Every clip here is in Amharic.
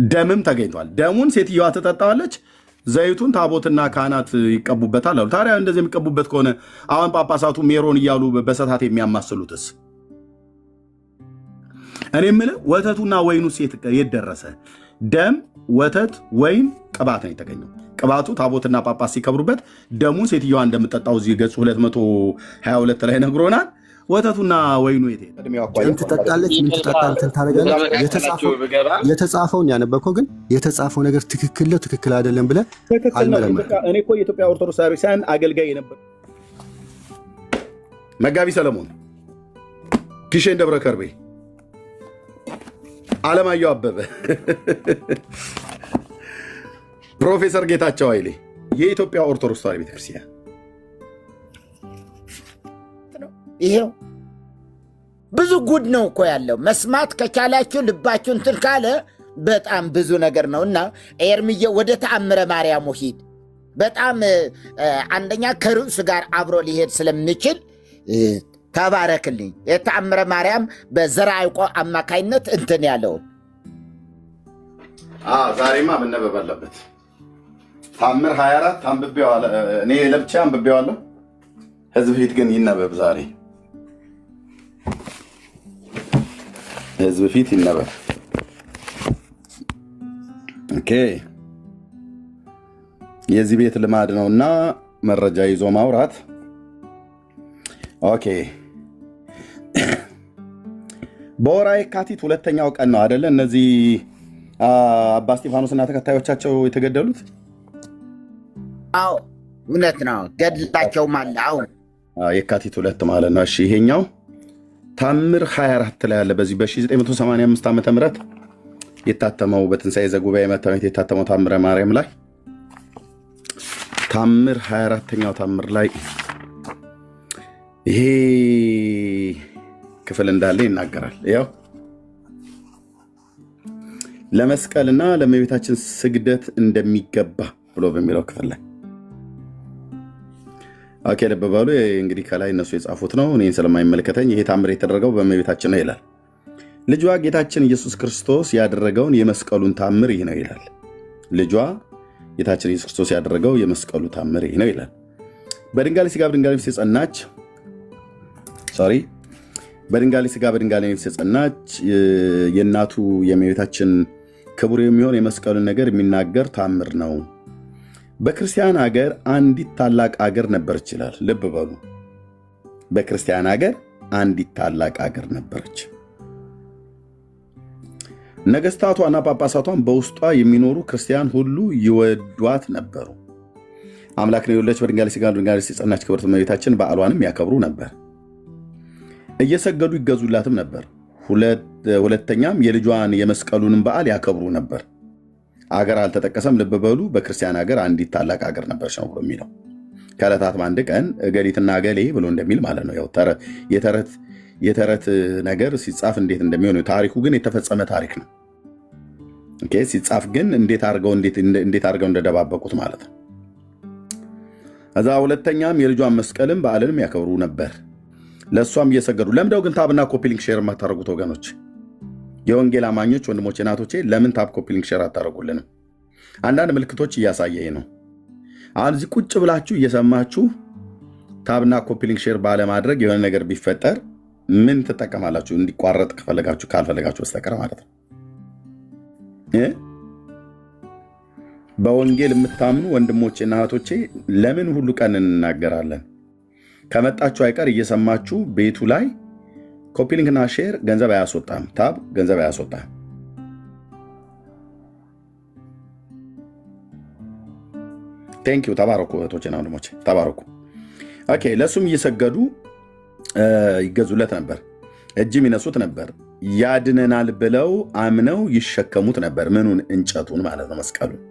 ደምም ተገኝቷል። ደሙን ሴትዮዋ ትጠጣዋለች፣ ዘይቱን ታቦትና ካህናት ይቀቡበታል አሉ። ታዲያ እንደዚህ የሚቀቡበት ከሆነ አሁን ጳጳሳቱ ሜሮን እያሉ በሰታት የሚያማስሉትስ? እኔ የምልህ ወተቱና ወይኑ የት ደረሰ? ደም፣ ወተት፣ ወይን፣ ቅባት ነው የተገኘው። ቅባቱ ታቦትና ጳጳስ ሲከብሩበት፣ ደሙን ሴትዮዋ እንደምጠጣው እዚህ ገጹ 222 ላይ ነግሮናል። ወተቱና ወይኑ ትጠጣለች። ምን ትጠጣለች? ታደርጋለች። የተጻፈውን ያነበብከው ግን የተጻፈው ነገር ትክክል ነው ትክክል አይደለም ብለህ አልመረመርም። እኔ እኮ የኢትዮጵያ ኦርቶዶክስ ቤተክርስቲያን አገልጋይ ነበር። መጋቢ ሰለሞን ኪሼን ደብረ ከርቤ፣ አለማየሁ አበበ፣ ፕሮፌሰር ጌታቸው ኃይሌ የኢትዮጵያ ኦርቶዶክስ ተዋሕዶ ቤተክርስቲያን ይሄው ብዙ ጉድ ነው እኮ ያለው። መስማት ከቻላችሁ ልባችሁ እንትን ካለ በጣም ብዙ ነገር ነው። እና ኤርምዬ ወደ ተአምረ ማርያሙ ሂድ። በጣም አንደኛ ከርዕሱ ጋር አብሮ ሊሄድ ስለሚችል ተባረክልኝ። የተአምረ ማርያም በዘርዓ ያዕቆብ አማካይነት እንትን ያለውን ዛሬማ መነበብ አለበት። ታምር 24 አንብቤዋለሁ እኔ ለብቻ አንብቤዋለሁ። ህዝብ ፊት ግን ይነበብ። ዛሬ ህዝብ ፊት ይነበብ። ኦኬ፣ የዚህ ቤት ልማድ ነውና መረጃ ይዞ ማውራት። ኦኬ፣ በወርኃ የካቲት 2ኛው ቀን ነው አይደለ? እነዚህ አባ እስጢፋኖስና ተከታዮቻቸው የተገደሉት። አዎ እውነት ነው። ገድላቸውም አለ። አሁን የካቲት 2 ማለት ነው። እሺ፣ ይሄኛው ታምር 24 ላይ አለ። በዚህ በ1985 ዓመተ ምህረት የታተመው በትንሣኤ ዘጉባኤ መታወት የታተመው ታምረ ማርያም ላይ ታምር 24ኛው ታምር ላይ ይሄ ክፍል እንዳለ ይናገራል። ያው ለመስቀልና ለእመቤታችን ስግደት እንደሚገባ ብሎ በሚለው ክፍል ላይ ኦኬ፣ ልብ በሉ እንግዲህ ከላይ እነሱ የጻፉት ነው። እኔን ስለማይመለከተኝ ይሄ ታምር የተደረገው በእመቤታችን ነው ይላል። ልጇ ጌታችን ኢየሱስ ክርስቶስ ያደረገውን የመስቀሉን ታምር ይህ ነው ይላል። ልጇ ጌታችን ኢየሱስ ክርስቶስ ያደረገው የመስቀሉ ታምር ይህ ነው ይላል። በድንጋሌ ሥጋ በድንጋሌ ነፍስ የጸናች በድንጋሌ ሥጋ በድንጋሌ ነፍስ የጸናች የእናቱ የእመቤታችን ክቡር የሚሆን የመስቀሉን ነገር የሚናገር ታምር ነው። በክርስቲያን ሀገር አንዲት ታላቅ ሀገር ነበረች ይላል። ልብ በሉ፣ በክርስቲያን ሀገር አንዲት ታላቅ ሀገር ነበረች። ነገስታቷና ጳጳሳቷን በውስጧ የሚኖሩ ክርስቲያን ሁሉ ይወዷት ነበሩ። አምላክን የወለደች በድንጋሌ ሥጋ በድንጋሌ ነፍስ የጸናች ክብርት እመቤታችን በዓሏንም ያከብሩ ነበር፣ እየሰገዱ ይገዙላትም ነበር። ሁለተኛም የልጇን የመስቀሉንም በዓል ያከብሩ ነበር። አገር አልተጠቀሰም። ልብ በሉ፣ በክርስቲያን ሀገር አንዲት ታላቅ ሀገር ነበረች ነው ብሎ የሚለው ከዕለታት አንድ ቀን እገሊትና እገሌ ብሎ እንደሚል ማለት ነው። ያው የተረት ነገር ሲጻፍ እንዴት እንደሚሆን ታሪኩ ግን የተፈጸመ ታሪክ ነው። ኦኬ፣ ሲጻፍ ግን እንዴት አድርገው እንደደባበቁት ማለት ነው። እዛ ሁለተኛም የልጇን መስቀልም በዓልንም ያከብሩ ነበር፣ ለእሷም እየሰገዱ። ለምደው ግን ታብና ኮፒሊንግ ሼር የማታደርጉት ወገኖች፣ የወንጌል አማኞች ወንድሞቼ እናቶቼ፣ ለምን ታብ ኮፒሊንግ ሼር አታደርጉልንም? አንዳንድ ምልክቶች እያሳየኝ ነው። አሁን እዚህ ቁጭ ብላችሁ እየሰማችሁ ታብና ኮፒሊንግ ሼር ባለማድረግ የሆነ ነገር ቢፈጠር ምን ትጠቀማላችሁ? እንዲቋረጥ ከፈለጋችሁ ካልፈለጋችሁ በስተቀር ማለት ነው። በወንጌል የምታምኑ ወንድሞቼና እህቶቼ ለምን ሁሉ ቀን እንናገራለን? ከመጣችሁ አይቀር እየሰማችሁ ቤቱ ላይ ኮፒሊንግና ሼር ገንዘብ አያስወጣም። ታብ ገንዘብ አያስወጣም። ቴንኪዩ። ተባረኩ እህቶቼና ወንድሞቼ ተባረኩ። ኦኬ፣ ለእሱም እየሰገዱ ይገዙለት ነበር፣ እጅም ይነሱት ነበር። ያድነናል ብለው አምነው ይሸከሙት ነበር። ምኑን? እንጨቱን ማለት ነው፣ መስቀሉን።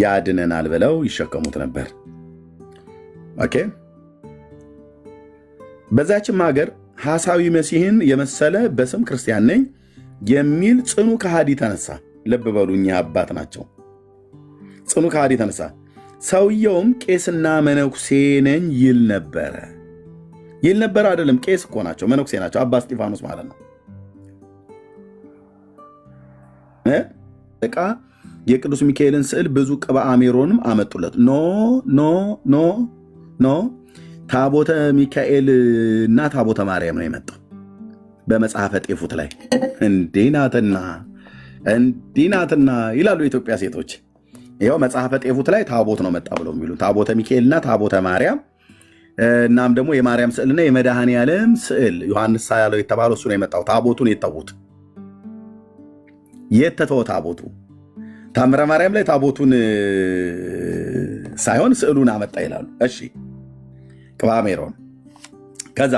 ያድነናል ብለው ይሸከሙት ነበር። ኦኬ። በዛችም ሀገር ሐሳዊ መሲህን የመሰለ በስም ክርስቲያን ነኝ የሚል ጽኑ ከሃዲ ተነሳ። ልብ በሉ፣ እኚህ አባት ናቸው። ጽኑ ከሃዲ ተነሳ። ሰውየውም ቄስና መነኩሴ ነኝ ይል ነበረ። አይደለም፣ ቄስ እኮ ናቸው፣ መነኩሴ ናቸው። አባ እስጢፋኖስ ማለት ነው። ዕቃ የቅዱስ ሚካኤልን ስዕል ብዙ ቅብአ ሜሮንም አመጡለት። ኖ ኖ ኖ ኖ ታቦተ ሚካኤል እና ታቦተ ማርያም ነው የመጣው በመጽሐፈ ጤፉት ላይ። እንዲህ ናትና ይላሉ የኢትዮጵያ ሴቶች። ይኸው መጽሐፈ ጤፉት ላይ ታቦት ነው መጣ ብለው የሚሉ ታቦተ ሚካኤልና ታቦተ ማርያም፣ እናም ደግሞ የማርያም ስዕልና የመድኃኔ ዓለም ስዕል ዮሐንስ ሳያለው የተባለው እሱ ነው የመጣው። ታቦቱን የተዉት የት ተተወ? ታቦቱ ታምረ ማርያም ላይ ታቦቱን ሳይሆን ስዕሉን አመጣ ይላሉ። እሺ ቅብአ ሜሮን ከዛ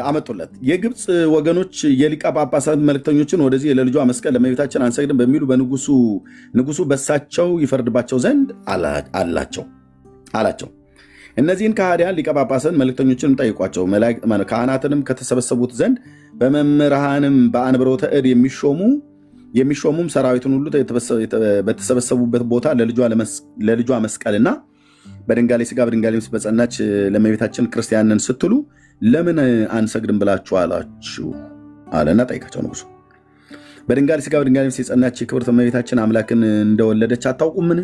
አመጡለት። የግብፅ ወገኖች የሊቀ ጳጳሳት መልእክተኞችን ወደዚህ ለልጇ መስቀል ለእመቤታችን አንሰግድም በሚሉ ንጉሱ በሳቸው ይፈርድባቸው ዘንድ አላቸው። እነዚህን ከሃዲያን ሊቀ ጳጳሳት መልእክተኞችንም ጠይቋቸው፣ ካህናትንም ከተሰበሰቡት ዘንድ በመምህራንም በአንብሮተ እድ የሚሾሙም ሰራዊትን ሁሉ በተሰበሰቡበት ቦታ ለልጇ መስቀልና በድንጋሌ ሥጋ በድንጋሌ ነፍስ በጸናች ለእመቤታችን ክርስቲያንን ስትሉ ለምን አንሰግድም ብላችሁ አላችሁ አለና ጠይቃቸው። ንጉሱ በድንጋሌ ሥጋ በድንጋሌ ነፍስ የጸናች የክብርት እመቤታችን አምላክን እንደወለደች አታውቁምን?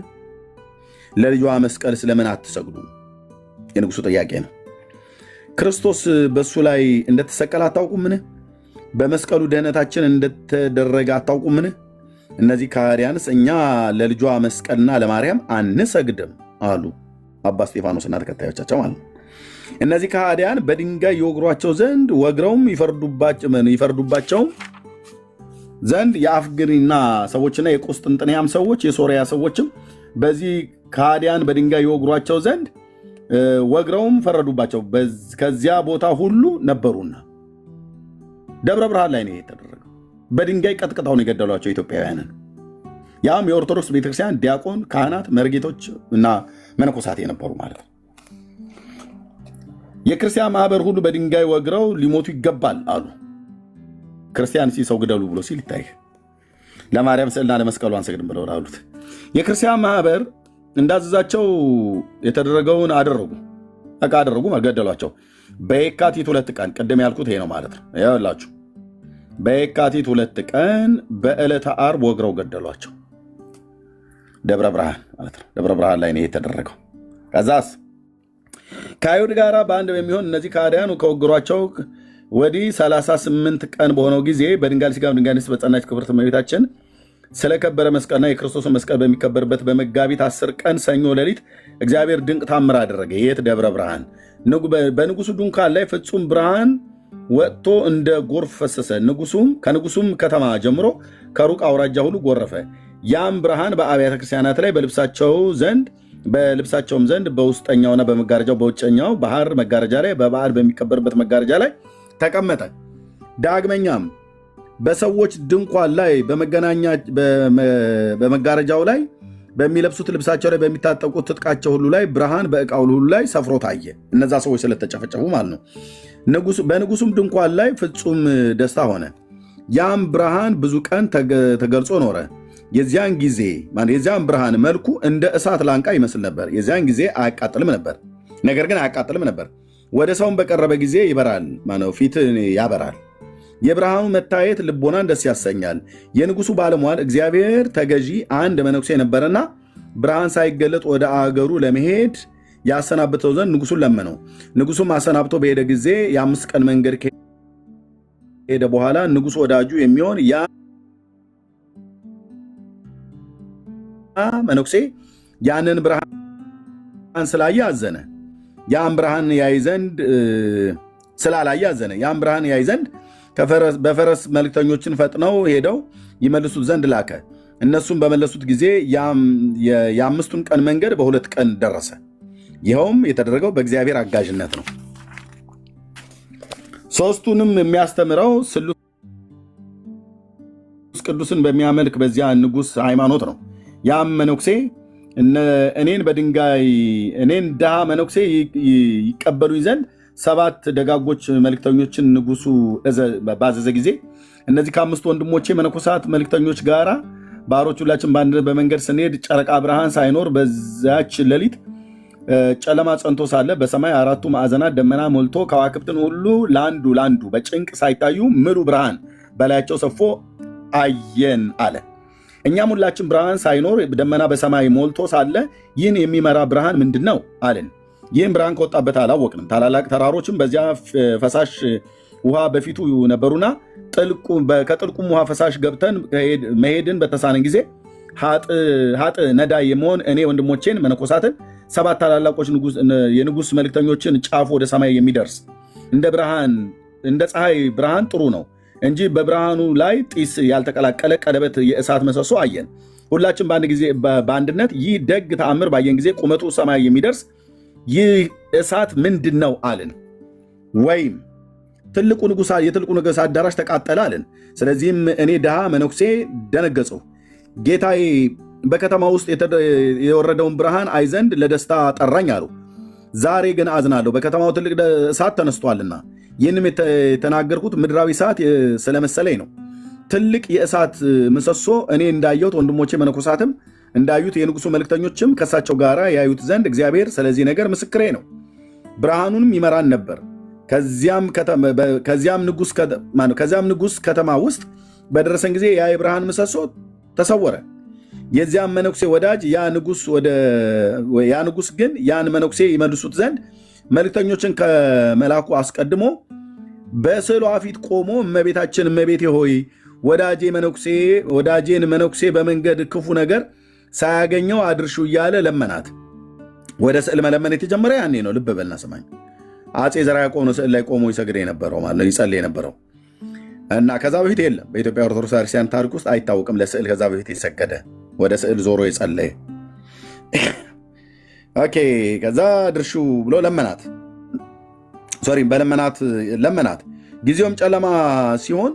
ለልጇ መስቀል ስለምን አትሰግዱ? የንጉሱ ጥያቄ ነው። ክርስቶስ በእሱ ላይ እንደተሰቀለ አታውቁምን? በመስቀሉ ድህነታችን እንደተደረገ አታውቁምን? እነዚህ ከሃዲያንስ እኛ ለልጇ መስቀልና ለማርያም አንሰግድም አሉ። አባ እስጢፋኖስና ተከታዮቻቸው ማለት ነው። እነዚህ ከሃዲያን በድንጋይ ይወግሯቸው ዘንድ ወግረውም ይፈርዱባቸው ዘንድ የአፍግሪና ሰዎችና የቁስጥንጥንያም ሰዎች የሶሪያ ሰዎችም በዚህ ከሃዲያን በድንጋይ ይወግሯቸው ዘንድ ወግረውም ፈረዱባቸው። ከዚያ ቦታ ሁሉ ነበሩና ደብረ ብርሃን ላይ ነው የተደረገው። በድንጋይ ቀጥቅጠው ነው የገደሏቸው ኢትዮጵያውያንን። ያም የኦርቶዶክስ ቤተክርስቲያን ዲያቆን፣ ካህናት፣ መርጌቶች እና መነኮሳት የነበሩ ማለት ነው። የክርስቲያን ማህበር ሁሉ በድንጋይ ወግረው ሊሞቱ ይገባል አሉ። ክርስቲያን ሰው ግደሉ ብሎ ሲል ይታይ ለማርያም ስዕልና ለመስቀሉ አንሰግድም ብለው አሉት። የክርስቲያን ማህበር እንዳዘዛቸው የተደረገውን አደረጉ፣ ገደሏቸው። በየካቲት 2 ቀን ቅድም ያልኩት ይሄ ነው ማለት ነው። ያላችሁ በየካቲት 2 ቀን በዕለተ ዓርብ ወግረው ገደሏቸው። ደብረ ብርሃን ማለት ነው። ደብረ ብርሃን ላይ ነው የተደረገው። ከዛስ ከአይሁድ ጋር በአንድ በሚሆን እነዚህ ከሃዲያን ከወገሯቸው ወዲህ 38 ቀን በሆነው ጊዜ በድንጋሌ ሥጋ በድንጋሌ ነፍስ በጸናች ክብርት እመቤታችን ስለከበረ መስቀልና የክርስቶስን መስቀል በሚከበርበት በመጋቢት 10 ቀን ሰኞ ሌሊት እግዚአብሔር ድንቅ ታምር አደረገ። የት? ደብረ ብርሃን። በንጉሱ ድንኳን ላይ ፍጹም ብርሃን ወጥቶ እንደ ጎርፍ ፈሰሰ። ከንጉሱም ከተማ ጀምሮ ከሩቅ አውራጃ ሁሉ ጎረፈ። ያም ብርሃን በአብያተ ክርስቲያናት ላይ በልብሳቸውም ዘንድ በውስጠኛውና በመጋረጃው በውጨኛው ባህር መጋረጃ ላይ በበዓል በሚከበርበት መጋረጃ ላይ ተቀመጠ። ዳግመኛም በሰዎች ድንኳን ላይ በመጋረጃው ላይ በሚለብሱት ልብሳቸው ላይ በሚታጠቁት ትጥቃቸው ሁሉ ላይ ብርሃን በዕቃው ሁሉ ላይ ሰፍሮ ታየ። እነዛ ሰዎች ስለተጨፈጨፉ ማለት ነው። በንጉሱም ድንኳን ላይ ፍጹም ደስታ ሆነ። ያም ብርሃን ብዙ ቀን ተገልጾ ኖረ። የዚያን ብርሃን መልኩ እንደ እሳት ላንቃ ይመስል ነበር። የዚያን ጊዜ አያቃጥልም ነበር፣ ነገር ግን አያቃጥልም ነበር። ወደ ሰውን በቀረበ ጊዜ ይበራል፣ ፊት ያበራል። የብርሃኑ መታየት ልቦናን ደስ ያሰኛል። የንጉሱ ባለሟል እግዚአብሔር ተገዢ አንድ መነኩሴ ነበረና ብርሃን ሳይገለጥ ወደ አገሩ ለመሄድ ያሰናብተው ዘንድ ንጉሱን ለመነው። ንጉሱም አሰናብቶ በሄደ ጊዜ የ5 ቀን መንገድ ከሄደ በኋላ ንጉሱ ወዳጁ የሚሆን ያ መነኩሴ ያንን ብርሃን ስላየ አዘነ። ያን ብርሃን ያይ ዘንድ በፈረስ መልክተኞችን ፈጥነው ሄደው ይመልሱት ዘንድ ላከ። እነሱም በመለሱት ጊዜ የ5ቱን ቀን መንገድ በ2 ቀን ደረሰ። ይኸውም የተደረገው በእግዚአብሔር አጋዥነት ነው። ሦስቱንም የሚያስተምረው ስሉስ ቅዱስን በሚያመልክ በዚያ ንጉሥ ሃይማኖት ነው። ያም መነኩሴ እኔን ድሃ መነኩሴ ይቀበሉኝ ዘንድ 7 ደጋጎች መልክተኞችን ንጉሱ ባዘዘ ጊዜ እነዚህ ከ5 ወንድሞቼ መነኮሳት መልክተኞች ጋር ባሮች ሁላችን በአንድነት በመንገድ ስንሄድ ጨረቃ ብርሃን ሳይኖር በዛች ሌሊት ጨለማ ጸንቶ ሳለ በሰማይ 4ቱ ማዕዘናት ደመና ሞልቶ ከዋክብትን ሁሉ ለአንዱ በጭንቅ ሳይታዩ ምሉ ብርሃን በላያቸው ሰፎ አየን አለ። እኛም ሁላችን ብርሃን ሳይኖር ደመና በሰማይ ሞልቶ ሳለ ይህን የሚመራ ብርሃን ምንድን ነው አልን። ይህም ብርሃን ከወጣበት አላወቅንም። ታላላቅ ተራሮችም በዚያ ፈሳሽ ውሃ በፊቱ ነበሩና ከጥልቁም ውሃ ፈሳሽ ገብተን መሄድን በተሳነን ጊዜ ሀጥ ነዳይ የመሆን እኔ ወንድሞቼን መነኮሳትን 7 ታላላቆች የንጉሥ መልእክተኞችን ጫፉ ወደ ሰማይ የሚደርስ እንደ ፀሐይ ብርሃን ጥሩ ነው እንጂ በብርሃኑ ላይ ጢስ ያልተቀላቀለ ቀለበት የእሳት ምሰሶ አየን። ሁላችን በአንድነት ይህ ደግ ተአምር ባየን ጊዜ ቁመቱ ሰማይ የሚደርስ ይህ እሳት ምንድን ነው አልን። ወይም የትልቁ ንጉሥ አዳራሽ ተቃጠለ አልን። ስለዚህም እኔ ድሃ መነኩሴ ደነገጽሁ። ጌታዬ በከተማ ውስጥ የወረደውን ብርሃን አይ ዘንድ ለደስታ ጠራኝ አሉ። ዛሬ ግን አዝናለሁ፣ በከተማው ትልቅ እሳት ተነስቷልና። ይህንም የተናገርኩት ምድራዊ እሳት ስለመሰለኝ ነው። ትልቅ የእሳት ምሰሶ እኔ እንዳየሁት ወንድሞቼ መነኮሳትም እንዳዩት የንጉሱ መልእክተኞችም ከሳቸው ጋር ያዩት ዘንድ እግዚአብሔር ስለዚህ ነገር ምስክሬ ነው። ብርሃኑንም ይመራን ነበር። ከዚያም ንጉሥ ከተማ ውስጥ በደረሰን ጊዜ ያ የብርሃን ምሰሶ ተሰወረ። የዚያም መነኩሴ ወዳጅ ያ ንጉሥ ግን ያን መነኩሴ ይመልሱት ዘንድ መልእክተኞችን ከመላኩ አስቀድሞ በስዕሏ ፊት ቆሞ እመቤቴ ሆይ ወዳጄን መነኩሴ በመንገድ ክፉ ነገር ሳያገኘው አድርሹ እያለ ለመናት። ወደ ስዕል መለመን የተጀመረ ያኔ ነው። ልብ በልና ስማኝ። አፄ ዘርዓ ያዕቆብ ነው ስዕል ላይ ቆሞ ይሰግድ የነበረው ማለት ነው፣ ይጸልይ የነበረው እና ከዛ በፊት የለም። በኢትዮጵያ ኦርቶዶክስ ክርስቲያን ታሪክ ውስጥ አይታወቅም ለስዕል ከዛ በፊት የሰገደ ወደ ስዕል ዞሮ የጸለየ። ኦኬ ከዛ ድርሹ ብሎ ለመናት። ለመናት። ጊዜውም ጨለማ ሲሆን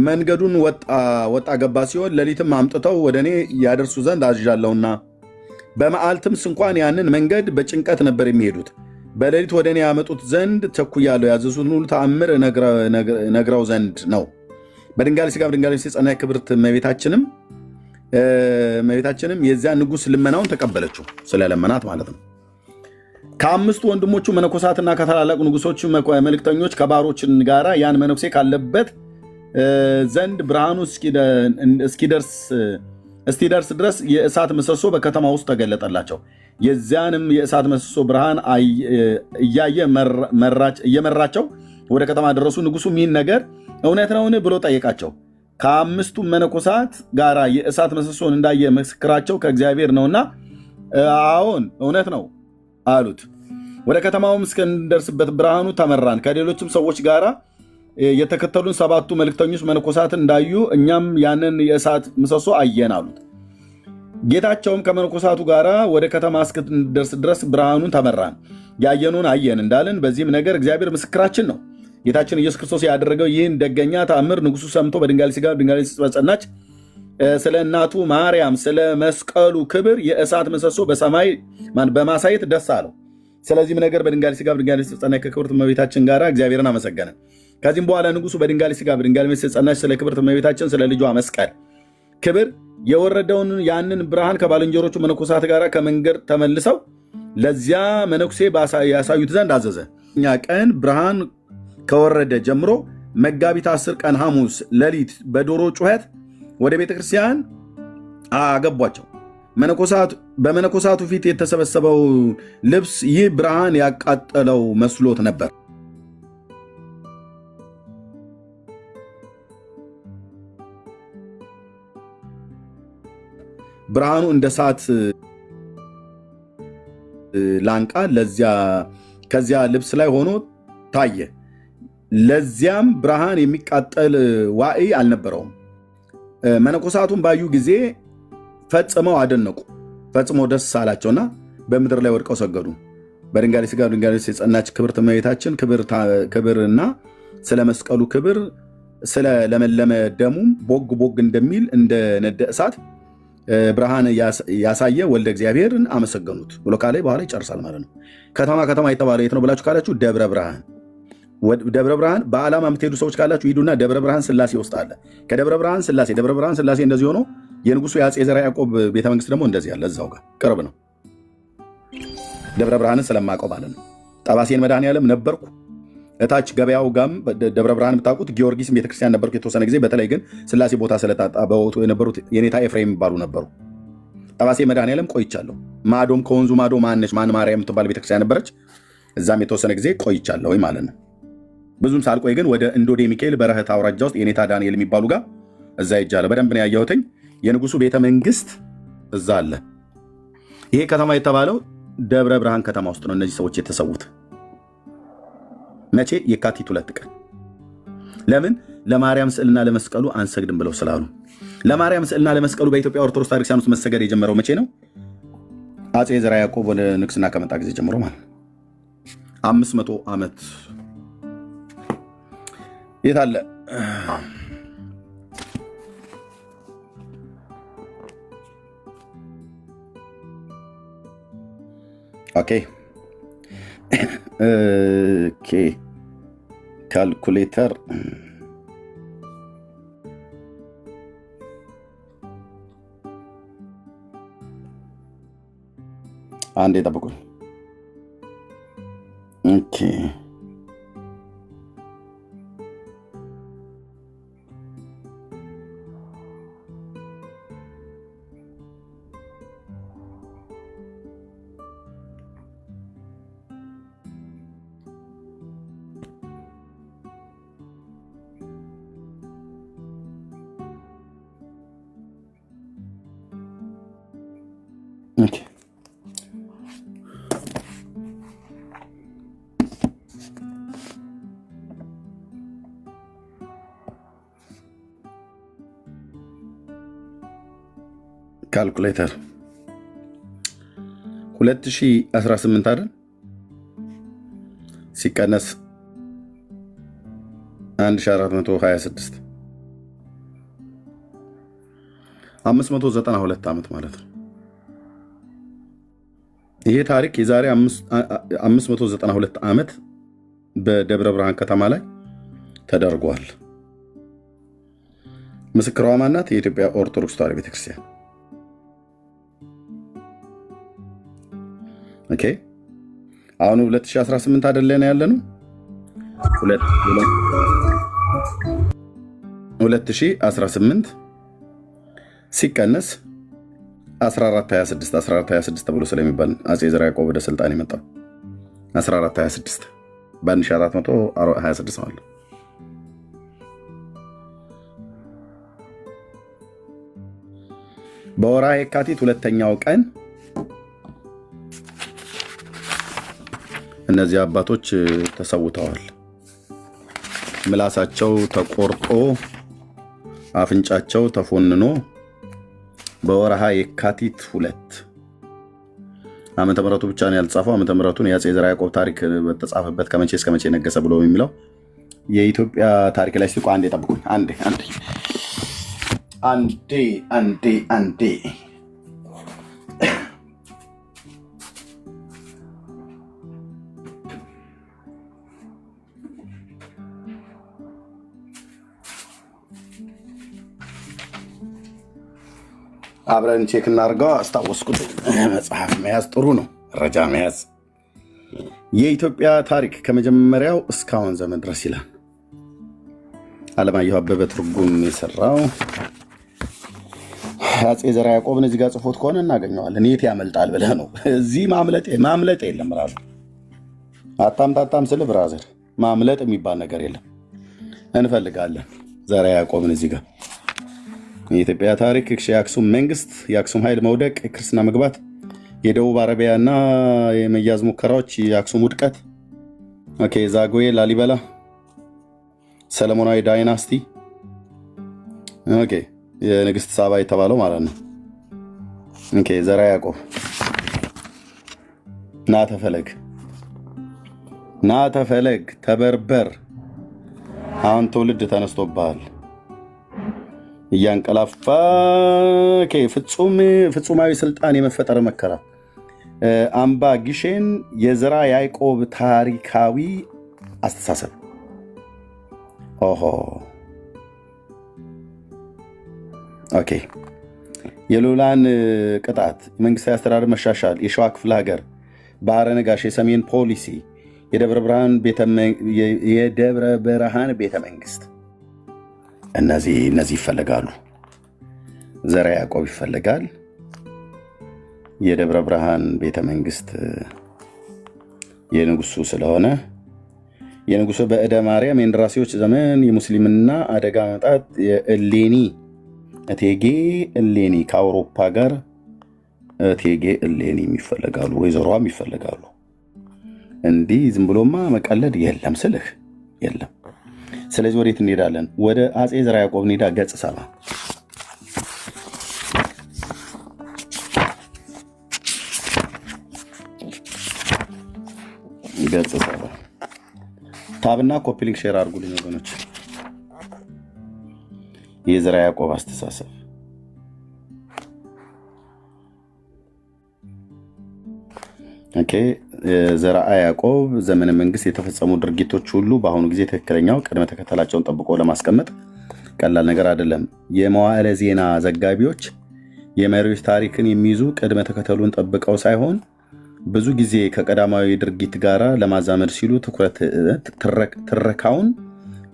መንገዱን ወጣ ገባ ሲሆን ሌሊትም አምጥተው ወደ እኔ ያደርሱ ዘንድ አዝዣለሁና በመዓልትም እንኳን ያንን መንገድ በጭንቀት ነበር የሚሄዱት። በሌሊት ወደ እኔ ያመጡት ዘንድ ቸኩያለሁ። ያዘዙትን ሁሉ ተአምር ነግረው ዘንድ ነው። በድንጋሌ ሥጋ በድንጋሌ ነፍስ የጸናች ክብርት እመቤታችንም የዚያ ንጉሥ ልመናውን ተቀበለችው። ስለለመናት ማለት ነው። ከ5 ወንድሞቹ መነኮሳትና ከታላላቅ ንጉሶቹ መልእክተኞች ከባሮችን ጋራ ያን መነኩሴ ካለበት ዘንድ ብርሃኑ እስኪደርስ ድረስ የእሳት ምሰሶ በከተማ ውስጥ ተገለጠላቸው። የዚያንም የእሳት ምሰሶ ብርሃን እየመራቸው ወደ ከተማ ደረሱ። ንጉሡም ይህን ነገር እውነት ነውን ብሎ ጠየቃቸው። ከ5ቱ መነኮሳት ጋራ የእሳት ምሰሶን እንዳየ ምስክራቸው ከእግዚአብሔር ነውና አዎን እውነት ነው አሉት። ወደ ከተማውም እስክንደርስበት ብርሃኑ ተመራን። ከሌሎችም ሰዎች ጋራ የተከተሉን 7ቱ መልእክተኞች መነኮሳትን እንዳዩ እኛም ያንን የእሳት ምሰሶ አየን አሉት። ጌታቸውም ከመነኮሳቱ ጋር ወደ ከተማ እስክንደርስ ድረስ ብርሃኑን ተመራን፣ ያየኑን አየን እንዳልን በዚህም ነገር እግዚአብሔር ምስክራችን ነው። ጌታችን ኢየሱስ ክርስቶስ ያደረገው ይህን ደገኛ ተአምር ንጉሡ ሰምቶ በድንጋሌ ሥጋ በድንጋሌ ነፍስ በጸናች ስለ እናቱ ማርያም ስለ መስቀሉ ክብር የእሳት ምሰሶ በሰማይ በማሳየት ደስ አለው። ስለዚህም ነገር በድንጋሌ ሥጋ በድንጋሌ ነፍስ በጸናች ከክብርት እመቤታችን ጋር እግዚአብሔርን አመሰገነ። ከዚህም በኋላ ንጉሡ በድንጋሌ ሥጋ በድንጋሌ ነፍስ የጸናች ስለ ክብርት እመቤታችን ስለ ልጇ መስቀል ክብር የወረደውን ያንን ብርሃን ከባልንጀሮቹ መነኮሳት ጋር ከመንገድ ተመልሰው ለዚያ መነኩሴ ያሳዩት ዘንድ አዘዘ። እኛ ቀን ብርሃን ከወረደ ጀምሮ መጋቢት 10 ቀን ሐሙስ ሌሊት በዶሮ ጩኸት ወደ ቤተ ክርስቲያን አገቧቸው። በመነኮሳቱ ፊት የተሰበሰበው ልብስ ይህ ብርሃን ያቃጠለው መስሎት ነበር። ብርሃኑ እንደ እሳት ላንቃ ከዚያ ልብስ ላይ ሆኖ ታየ። ለዚያም ብርሃን የሚቃጠል ዋዕይ አልነበረውም። መነኮሳቱን ባዩ ጊዜ ፈጽመው አደነቁ፣ ፈጽመው ደስ አላቸውና በምድር ላይ ወድቀው ሰገዱ። በድንጋሌ ሥጋ በድንጋሌ ነፍስ የጸናች ክብርት እመቤታችን ክብርና ስለ መስቀሉ ክብር ስለ ለመለመ ደሙም ቦግ እንደሚል እንደ ነደ እሳት ብርሃን ያሳየ ወልደ እግዚአብሔርን አመሰገኑት ብሎ ካለ በኋላ ይጨርሳል ማለት ነው። ከተማ የተባለው የት ነው ብላችሁ ካላችሁ ደብረ ብርሃን። በዓላማ የምትሄዱ ሰዎች ካላችሁ ሂዱና ደብረ ብርሃን ስላሴ ውስጥ አለ። ከደብረ ብርሃን ስላሴ እንደዚህ ሆኖ የንጉሱ የአፄ ዘርዓ ያዕቆብ ቤተመንግስት ደግሞ እንደዚህ አለ። እዛው ጋር ቅርብ ነው። ደብረ ብርሃንን ስለማውቀው ማለት ነው። ጠባሴን መድኃኔዓለም ነበርኩ እታች ገበያው ጋም ደብረ ብርሃን የምታውቁት ጊዮርጊስም ቤተክርስቲያን ነበርኩ የተወሰነ ጊዜ። በተለይ ግን ስላሴ ቦታ ስለታጣ በወቅቱ የነበሩት የኔታ ኤፍሬም የሚባሉ ነበሩ። ጠባሴ መድኃኔዓለም ቆይቻለሁ። ማዶም ከወንዙ ማዶ ማነች ማን ማርያም የምትባል ቤተክርስቲያን ነበረች። እዛም የተወሰነ ጊዜ ቆይቻለሁ ማለት ነው። ብዙም ሳልቆይ ግን ወደ እንዶዴ ሚካኤል በረህት አውራጃ ውስጥ የኔታ ዳንኤል የሚባሉ ጋር እዛ ይጃለ በደንብ ነው ያየሁትኝ። የንጉሱ ቤተ መንግስት እዛ አለ። ይሄ ከተማ የተባለው ደብረ ብርሃን ከተማ ውስጥ ነው እነዚህ ሰዎች የተሰዉት። መቼ? የካቲት 2 ቀን። ለምን? ለማርያም ስዕልና ለመስቀሉ አንሰግድም ብለው ስላሉ። ለማርያም ስዕልና ለመስቀሉ በኢትዮጵያ ኦርቶዶክስ ታሪክ ውስጥ መሰገድ የጀመረው መቼ ነው? አፄ ዘርዓ ያዕቆብ ወደ ንግስና ከመጣ ጊዜ ጀምሮ ማለት ነው። 500 ዓመት የት አለ? ኦኬ ካልኩሌተር አንዴ ጠብቁኝ። ኦኬ ካልኩሌተር 2018 አይደል ሲቀነስ 1426 592 ዓመት ማለት ነው። ይሄ ታሪክ የዛሬ 592 ዓመት በደብረ ብርሃን ከተማ ላይ ተደርጓል። ምስክሯ ማናት? የኢትዮጵያ ኦርቶዶክስ ተዋሕዶ ቤተክርስቲያን። ኦኬ አሁን 2018 አይደለን ያለነው 2018 ሲቀነስ 1426 ተብሎ ስለሚባል አፄ ዘርዓ ያዕቆብ ወደ ስልጣን የመጣው 1426 በ1426 ማለት ነው። በወርሃ የካቲት 2ኛው ቀን እነዚህ አባቶች ተሰውተዋል። ምላሳቸው ተቆርጦ አፍንጫቸው ተፎንኖ በወርሃ የካቲት 2 ዓመተ ምህረቱ ብቻ ነው ያልተጻፈው። ዓመተ ምህረቱን የአፄ ዘርዓ ያዕቆብ ታሪክ በተጻፈበት ከመቼ እስከ መቼ ነገሰ ብሎ የሚለው የኢትዮጵያ ታሪክ ላይ ሲቆ አንዴ ጠብቁኝ። አንዴ አብረን ቼክ እናድርገው። አስታወስኩት። መጽሐፍ መያዝ ጥሩ ነው፣ መረጃ መያዝ። የኢትዮጵያ ታሪክ ከመጀመሪያው እስካሁን ዘመን ድረስ ይላል አለማየሁ አበበ ትርጉም የሰራው። አፄ ዘርዓ ያዕቆብን እዚህ ጋር ጽፎት ከሆነ እናገኘዋለን። የት ያመልጣል ብለህ ነው? እዚህ ማምለጥ የለም። ራሱ አታምጣጣም ስል ብራዘር፣ ማምለጥ የሚባል ነገር የለም። እንፈልጋለን ዘርዓ ያዕቆብን እዚህ ጋር። የኢትዮጵያ ታሪክ የአክሱም መንግስት፣ የአክሱም ኃይል መውደቅ፣ የክርስትና መግባት፣ የደቡብ አረቢያና የመያዝ ሙከራዎች፣ የአክሱም ውድቀት፣ ዛጉዌ፣ ላሊበላ፣ ሰለሞናዊ ዳይናስቲ፣ የንግስት ሳባ የተባለው ማለት ነው። ዘርዓ ያዕቆብ ናተፈለግ ተበርበር። አሁን ትውልድ ተነስቶብሃል እያንቀላፋ ፍጹማዊ ስልጣን የመፈጠር መከራ። አምባ ግሼን የዘርዓ ያዕቆብ ታሪካዊ አስተሳሰብ። የሉላን ቅጣት፣ የመንግስታዊ አስተዳደር መሻሻል፣ የሸዋ ክፍለ ሀገር፣ ባህረ ነጋሽ፣ የሰሜን ፖሊሲ፣ የደብረ ብርሃን ቤተ መንግስት እነዚህ ይፈለጋሉ። ዘርዓ ያዕቆብ ይፈልጋል። የደብረ ብርሃን ቤተ መንግስት የንጉሱ ስለሆነ የንጉሱ በእደ ማርያም የእንደራሴዎች ዘመን የሙስሊምና አደጋ መጣት የእሌኒ እቴጌ እሌኒ ከአውሮፓ ጋር እቴጌ እሌኒ ይፈልጋሉ። ወይዘሮዋም ይፈልጋሉ። እንዲህ ዝም ብሎማ መቀለድ የለም ስልህ የለም። ስለዚህ ወዴት እንሄዳለን? ወደ አፄ ዘርዓ ያዕቆብ እንሄዳ። ገጽ 70 ገጽ 70 ታብና ኮፒሊንግ ሼር አድርጉልኝ ወገኖች። የዘርዓ ያዕቆብ አስተሳሰብ ኦኬ። ዘርዓ ያዕቆብ ዘመነ መንግስት የተፈጸሙ ድርጊቶች ሁሉ በአሁኑ ጊዜ ትክክለኛው ቅድመ ተከተላቸውን ጠብቆ ለማስቀመጥ ቀላል ነገር አይደለም። የመዋዕለ ዜና ዘጋቢዎች የመሪዎች ታሪክን የሚይዙ ቅድመ ተከተሉን ጠብቀው ሳይሆን ብዙ ጊዜ ከቀዳማዊ ድርጊት ጋር ለማዛመድ ሲሉ ትረካውን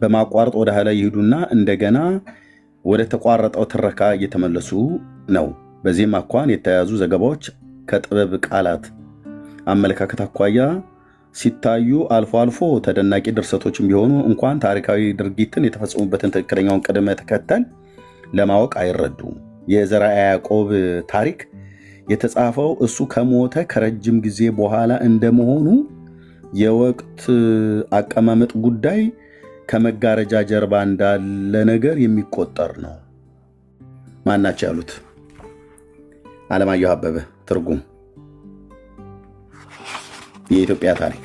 በማቋረጥ ወደ ኋላ ይሄዱና እንደገና ወደ ተቋረጠው ትረካ እየተመለሱ ነው። በዚህም አኳን የተያዙ ዘገባዎች ከጥበብ ቃላት አመለካከት አኳያ ሲታዩ አልፎ አልፎ ተደናቂ ድርሰቶችም ቢሆኑ እንኳን ታሪካዊ ድርጊትን የተፈጸሙበትን ትክክለኛውን ቅደም ተከተል ለማወቅ አይረዱም። የዘርዓ ያዕቆብ ታሪክ የተጻፈው እሱ ከሞተ ከረጅም ጊዜ በኋላ እንደመሆኑ የወቅት አቀማመጥ ጉዳይ ከመጋረጃ ጀርባ እንዳለ ነገር የሚቆጠር ነው። ማናቸው ያሉት? አለማየሁ አበበ። ትርጉም የኢትዮጵያ ታሪክ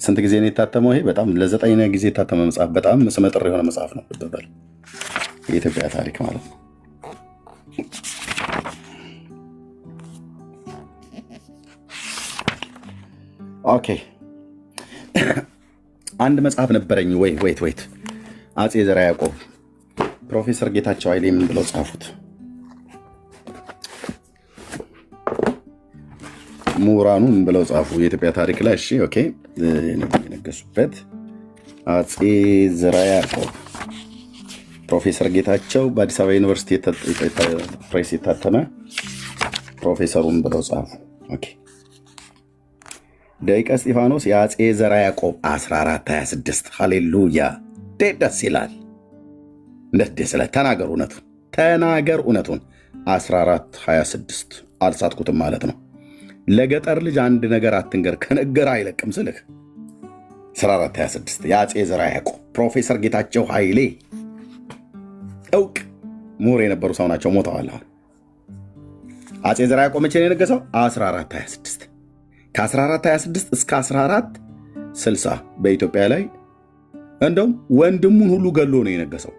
ስንት ጊዜ ነው የታተመው? ይሄ በጣም ለ9ኛ ጊዜ የታተመ መጽሐፍ፣ በጣም ስመጥር የሆነ መጽሐፍ ነው። ብትበል የኢትዮጵያ ታሪክ ማለት ነው። ኦኬ አንድ መጽሐፍ ነበረኝ። ወይት አፄ ዘርዓ ያዕቆብ ፕሮፌሰር ጌታቸው ኃይሌ ምን ብለው ጻፉት? ምሁራኑ ምን ብለው ጻፉ? የኢትዮጵያ ታሪክ ላይ እሺ፣ ኦኬ የነገሱበት አፄ ዘርዓ ያዕቆብ ፕሮፌሰር ጌታቸው በአዲስ አበባ ዩኒቨርሲቲ ፕሬስ የታተመ ፕሮፌሰሩን ብለው ጻፉ። ኦኬ ደቂቀ እስጢፋኖስ የአፄ ዘርዓ ያዕቆብ 1426 ሃሌሉያ! ደስ ይላል። ደስ ይላል። ተናገር እውነቱን 1426 አልሳትኩትም ማለት ነው። ለገጠር ልጅ አንድ ነገር አትንገር ከነገር አይለቅም ስልህ 1426 የአፄ ዘርዓ ያዕቆብ ፕሮፌሰር ጌታቸው ኃይሌ እውቅ ምሁር የነበሩ ሰው ናቸው። ሞተዋል። አፄ ዘርዓ ያዕቆብ መቼ ነው የነገሰው? 1426 ከ1426 እስከ 1460 በኢትዮጵያ ላይ እንደውም ወንድሙን ሁሉ ገሎ ነው የነገሰው።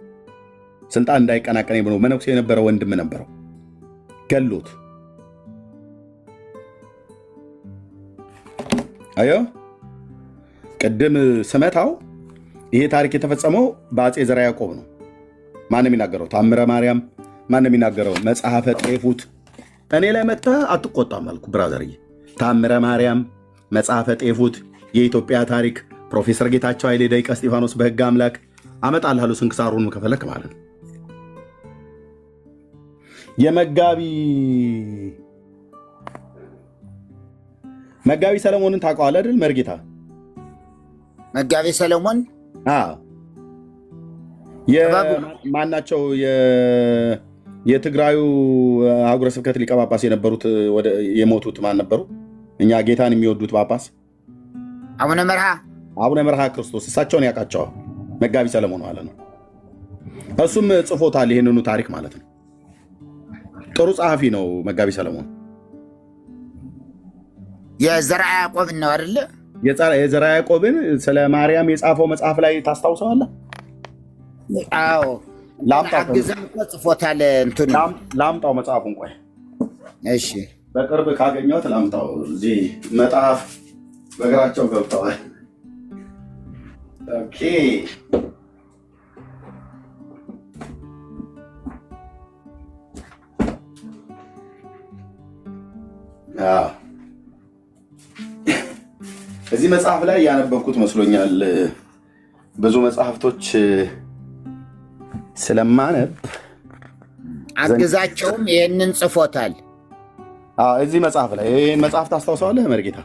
ስልጣን እንዳይቀናቀን ብሎ መነኩሴ የነበረ ወንድም ነበረው፣ ገሎት። አዮ ቅድም ስመታው ይሄ ታሪክ የተፈጸመው በአፄ ዘርዓ ያዕቆብ ነው። ማን የሚናገረው? ታምረ ማርያም። ማን የሚናገረው? መጽሐፈ ጤፉት። እኔ ላይ መጥተህ አትቆጣም አልኩ ብራዘርዬ። ታምረ ማርያም፣ መጽሐፈ ጤፉት፣ የኢትዮጵያ ታሪክ፣ ፕሮፌሰር ጌታቸው ኃይሌ፣ ደቂቀ እስጢፋኖስ፣ በሕግ አምላክ አመጣልሃለሁ። ስንክሳሩን ከፈለክ ማለት ነው። መጋቢ ሰለሞንን ታውቀዋለህ አይደል? መርጌታ መጋቢ ሰለሞን ማናቸው? የትግራዩ አህጉረ ስብከት ሊቀ ጳጳስ የነበሩት የሞቱት ማን ነበሩ? እኛ ጌታን የሚወዱት ጳጳስ አቡነ መርሃ ክርስቶስ። እሳቸውን ያውቃቸዋል መጋቢ ሰለሞን ማለት ነው። እሱም ጽፎታል ይህንኑ ታሪክ ማለት ነው። ጥሩ ጸሐፊ ነው መጋቢ ሰለሞን። የዘርዓ ያዕቆብን ነው አይደለ? የዘርዓ ያዕቆብን ስለ ማርያም የጻፈው መጽሐፍ ላይ ታስታውሰዋለህ? አዎ አግዘም እኮ ጽፎታል። ላምጣው መጽሐፉን። ቆይ እሺ፣ በቅርብ ካገኘሁት ላምጣው። እዚህ መጽሐፍ በእግራቸው ገብተዋል። ኦኬ እዚህ መጽሐፍ ላይ ያነበብኩት መስሎኛል። ብዙ መጽሐፍቶች ስለማነብ አግዛቸውም ይህንን ጽፎታል። እዚህ መጽሐፍ ላይ ይህን መጽሐፍ ታስታውሰዋለህ መርጌታ?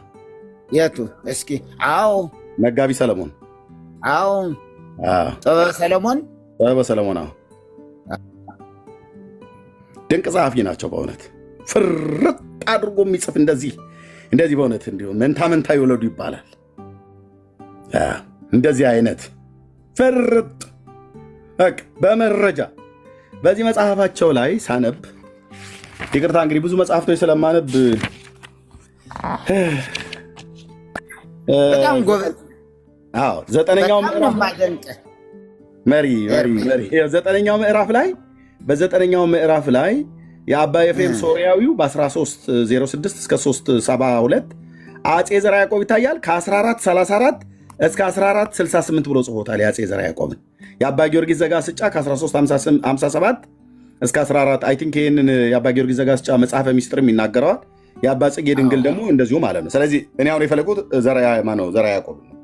የቱ? እስኪ። አዎ፣ መጋቢ ሰለሞን። አዎ፣ ጥበበ ሰለሞን። ጥበበ ሰለሞን። አዎ፣ ድንቅ ጸሐፊ ናቸው በእውነት። ፍርጥ አድርጎ የሚጽፍ እንደዚህ በእውነት እንዲሁ መንታ ይወለዱ ይባላል። እንደዚህ አይነት ፍርጥ በመረጃ በዚህ መጽሐፋቸው ላይ ሳነብ፣ ይቅርታ እንግዲህ ብዙ መጽሐፍቶች ስለማነብ በጣም ጎበዝ። ዘጠነኛው ምዕራፍ ላይ የአባ ኤፍሬም ሶርያዊው በ1306 እስከ 372 አፄ ዘርዓ ያዕቆብ ይታያል። ከ1434 እስከ 1468 ብሎ ጽፎታል የአፄ ዘርዓ ያዕቆብን። የአባ ጊዮርጊስ ዘጋስጫ ከ1357 እስከ 14 አይ ቲንክ ይህንን የአባ ጊዮርጊስ ዘጋስጫ መጽሐፈ ሚስጥርም ይናገረዋል። የአባ ጽጌ ድንግል ደግሞ እንደዚሁ ማለት ነው። ስለዚህ እኔ አሁን የፈለጉት ዘርዓ ያዕቆብ ነው።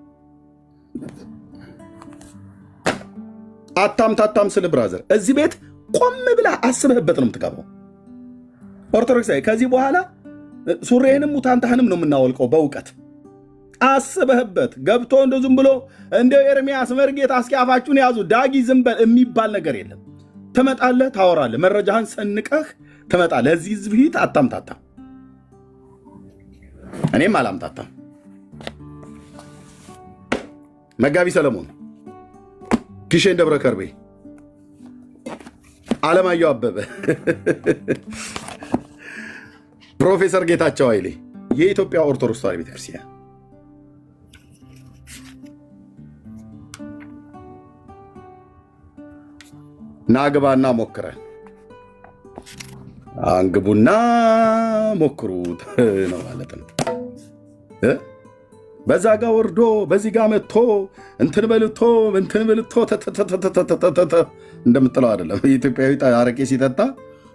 አታምታታም ስል ብራዘር፣ እዚህ ቤት ቆም ብላ አስበህበት ነው የምትገባው። ኦርቶዶክሳዊ ከዚህ በኋላ ሱሬህንም ሙታንታህንም ነው የምናወልቀው በእውቀት አስበህበት ገብቶ እንደ ዝም ብሎ እንደ ኤርሚያስ መርጌታ እስኪ አፋችሁን ያዙ ዳጊ ዝም በል የሚባል ነገር የለም። ትመጣለህ፣ ታወራለህ፣ መረጃህን ሰንቀህ ትመጣለህ። እዚህ ህዝብ ፊት አታምታታም። እኔም አላምታታም። መጋቢ ሰለሞን፣ ጊሼን ደብረ ከርቤ፣ አለማየሁ አበበ፣ ፕሮፌሰር ጌታቸው ኃይሌ የኢትዮጵያ ኦርቶዶክስ ተዋሕዶ ቤተክርስቲያን ናግባና ሞክረን አንግቡና ሞክሩት ነው ማለት ነው። በዛ ጋ ወርዶ በዚህ ጋ መጥቶ እንትን በልቶ እንደምትለው አይደለም። ኢትዮጵያዊ አረቄ ሲጠጣ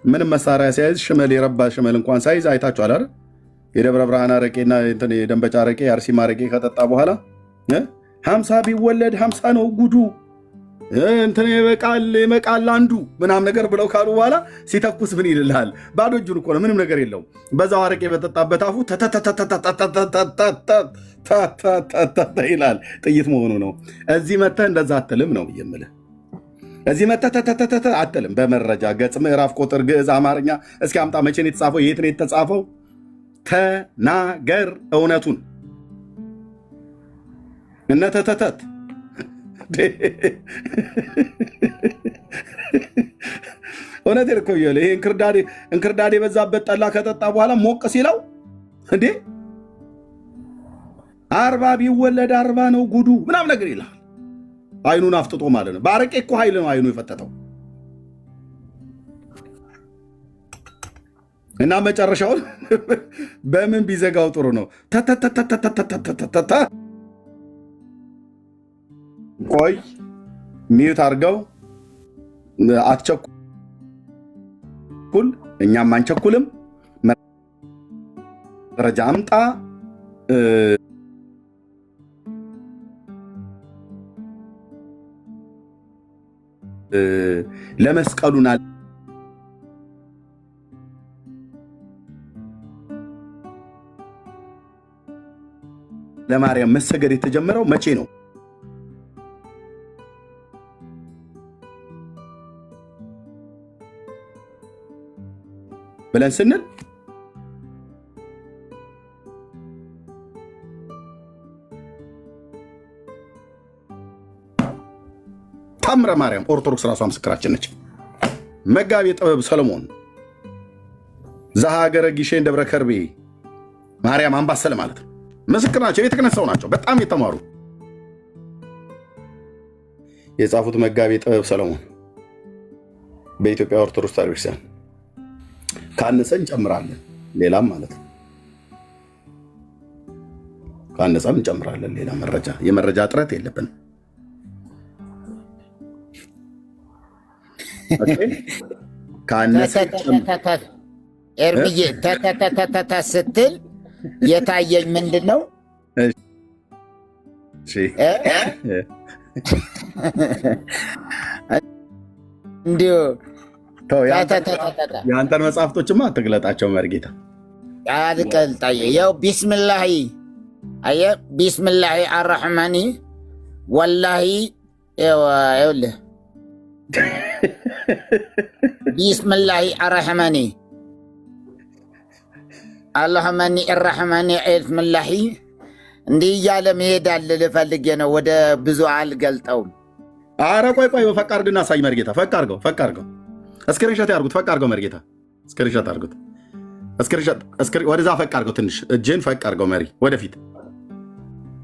ምንም መሳሪያ ሲያይዝ ሽመል የረባ ሽመል እንኳን ሳይዝ አይታችኋል አይደል? የደብረ ብርሃን አረቄና የደንበጫ አረቄ የአርሲማ አረቄ ከጠጣ በኋላ 50 ቢወለድ 50 ነው ጉዱ እንትን ይመቃል አንዱ ምናም ነገር ብለው ካሉ በኋላ ሲተኩስ ምን ይልልሃል? ባዶ እጁን እኮ ነው፣ ምንም ነገር የለውም። በዛው አረቄ በጠጣበት አፉ ይላል። ጥይት መሆኑ ነው። እዚህ መተህ እንደዛ አትልም ነው የምልህ። እዚህ መተህ አትልም። በመረጃ ገጽ፣ ምዕራፍ፣ ቁጥር፣ ግዕዝ፣ አማርኛ እስኪ አምጣ። መቼ ነው የተጻፈው? የት ነው የተጻፈው? ተናገር እውነቱን። እነተተተት እውነቴን እኮ ይሄ እንክርዳድ የበዛበት ጠላ ከጠጣ በኋላ ሞቅ ሲለው እንዴ 40 ቢወለድ 40 ነው ጉዱ ምናም ነገር ይላል። አይኑን አፍጥጦ ማለት ነው። በአረቄ እኮ ኃይል ነው አይኑ የፈጠጠው። እና መጨረሻውን በምን ቢዘጋው ጥሩ ነው? ቆይ ሚዩት አድርገው። አትቸኩል፣ እኛም አንቸኩልም። መረጃ አምጣ። ለመስቀሉና ለማርያም መሰገድ የተጀመረው መቼ ነው ብለን ስንል ታምረ ማርያም ኦርቶዶክስ ራሷ ምስክራችን ነች። መጋቢ ጥበብ ሰለሞን ዘሀገረ ጊሼን ደብረ ከርቤ ማርያም አምባሰል ማለት ነው ምስክር ናቸው። የቤተ ክህነት ሰው ናቸው። በጣም የተማሩ የጻፉት መጋቢ ጥበብ ሰለሞን በኢትዮጵያ ኦርቶዶክስ ተዋሕዶ ቤተክርስቲያን ካነሰ እንጨምራለን፣ ሌላም ማለት ነው። ካነሰም እንጨምራለን ሌላ መረጃ። የመረጃ እጥረት የለብንም። ኤርምዬ ተተተተተ ስትል የታየኝ ምንድን ነው? እንዲሁ የአንተን መጽሐፍቶችማ አትግለጣቸው መርጌታ። አልቀልጣየ ያው ቢስምላሂ አየ ቢስምላሂ አራሕማኒ ወላሂ ይኸውልህ ቢስምላሂ አራሕማኒ አላህማኒ እራሕማኒ ዒልምላሂ እንዲህ እያለ መሄድ አለ ልፈልጌ ነው። ወደ ብዙ አልገልጠውም። አረ ቆይ ፈቅ አድርግና አሳይ መርጌታ። ፈቅ አድርገው እስክሪንሾት ያርጉት። ፈቅ አድርገው መርጌታ፣ እስክሪንሾት አድርጉት። ወደዛ ፈቅ አድርገው። ትንሽ እጅን ፈቅ አድርገው መሪ፣ ወደፊት